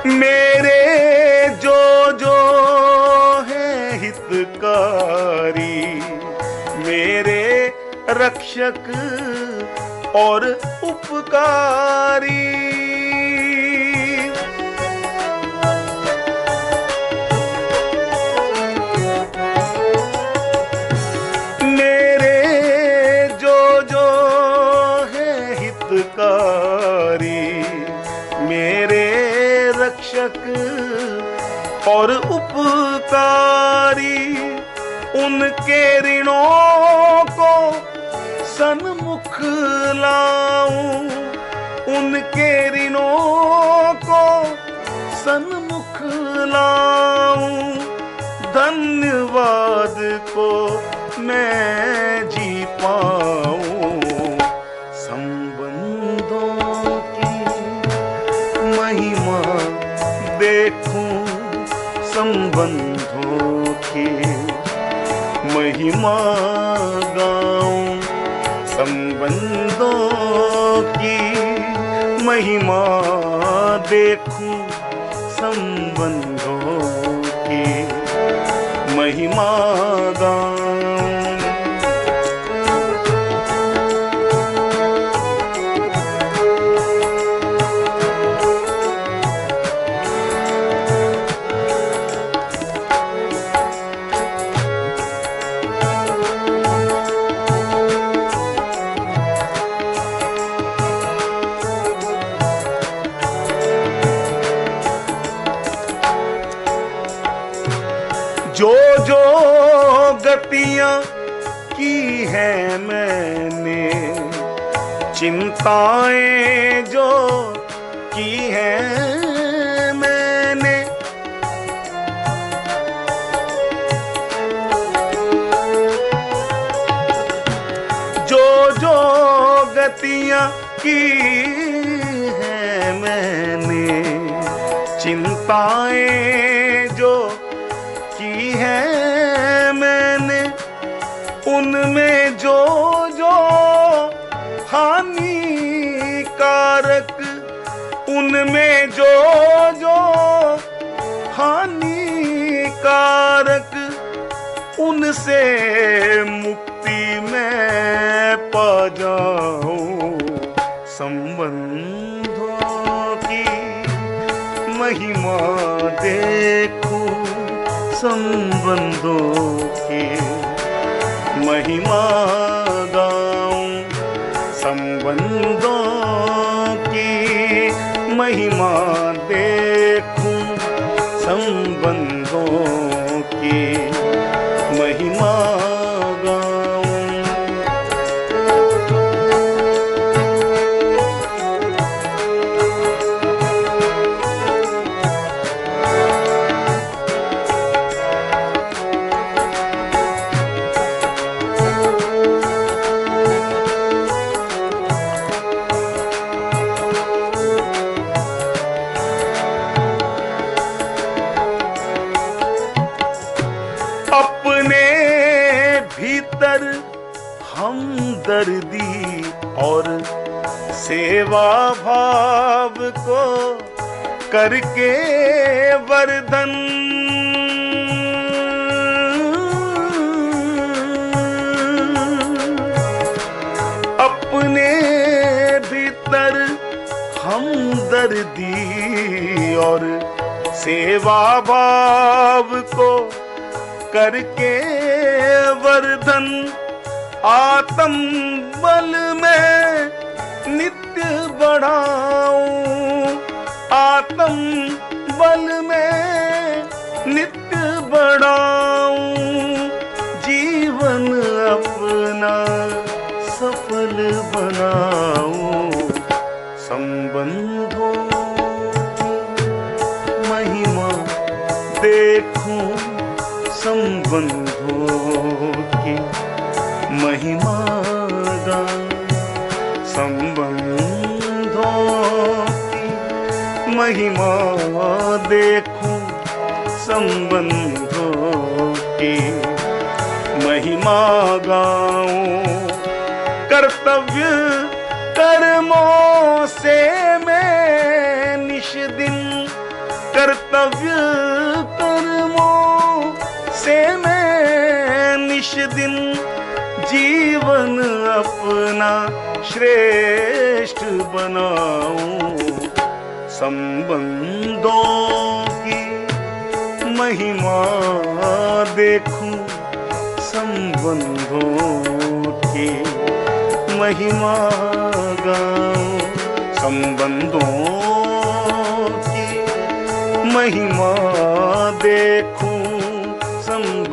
मेरे जो जो है हितकारी, मेरे रक्षक और उपकारी। मेरे जो जो है उनके ऋणों को सन्मुख लाऊं, उनके ऋणों को सन्मुख लाऊं, धन्यवाद को मैं जी पाऊं। संबंधों की महिमा देखूं, संबंधों की महिमा गाऊं, संबंधों की महिमा देखूं, संबंधों की महिमा गाऊं। जो जो गतियां की है मैंने, चिंताएं जो की है मैंने, जो जो गतियां की है मैंने, चिंताएं जो की है मैंने, उनमें जो जो हानिकारक, उनमें जो जो हानिकारक, उनसे मुक्ति मैं पा जाऊं। संबंधों की महिमा देखूं, संबंधों की महिमा गाऊं, संबंधों की महिमा देखूं, संबंधों की महिमा गाऊं। अपने भीतर हमदर्दी और सेवा भाव को करके वर्धन, अपने भीतर हमदर्दी और सेवा भाव को करके वर्धन, आत्म बल में नित्य बढ़ाऊं, आत्म बल में नित्य बढ़ाऊं, जीवन अपना सफल बनाऊं। संबंधों की महिमा देखूं, संबंधों की महिमा गाऊं, संबंधों की महिमा देखूं, संबंधों की महिमा गाऊं। कर्तव्य कर्मों से मैं निश दिन, कर्तव्य कर्मों से मैं निश दिन, जीवन अपना श्रेष्ठ बनाऊं। संबंधों की महिमा देखूं, संबंधों की महिमा गाऊं, संबंधों की महिमा देखूं, संबंधों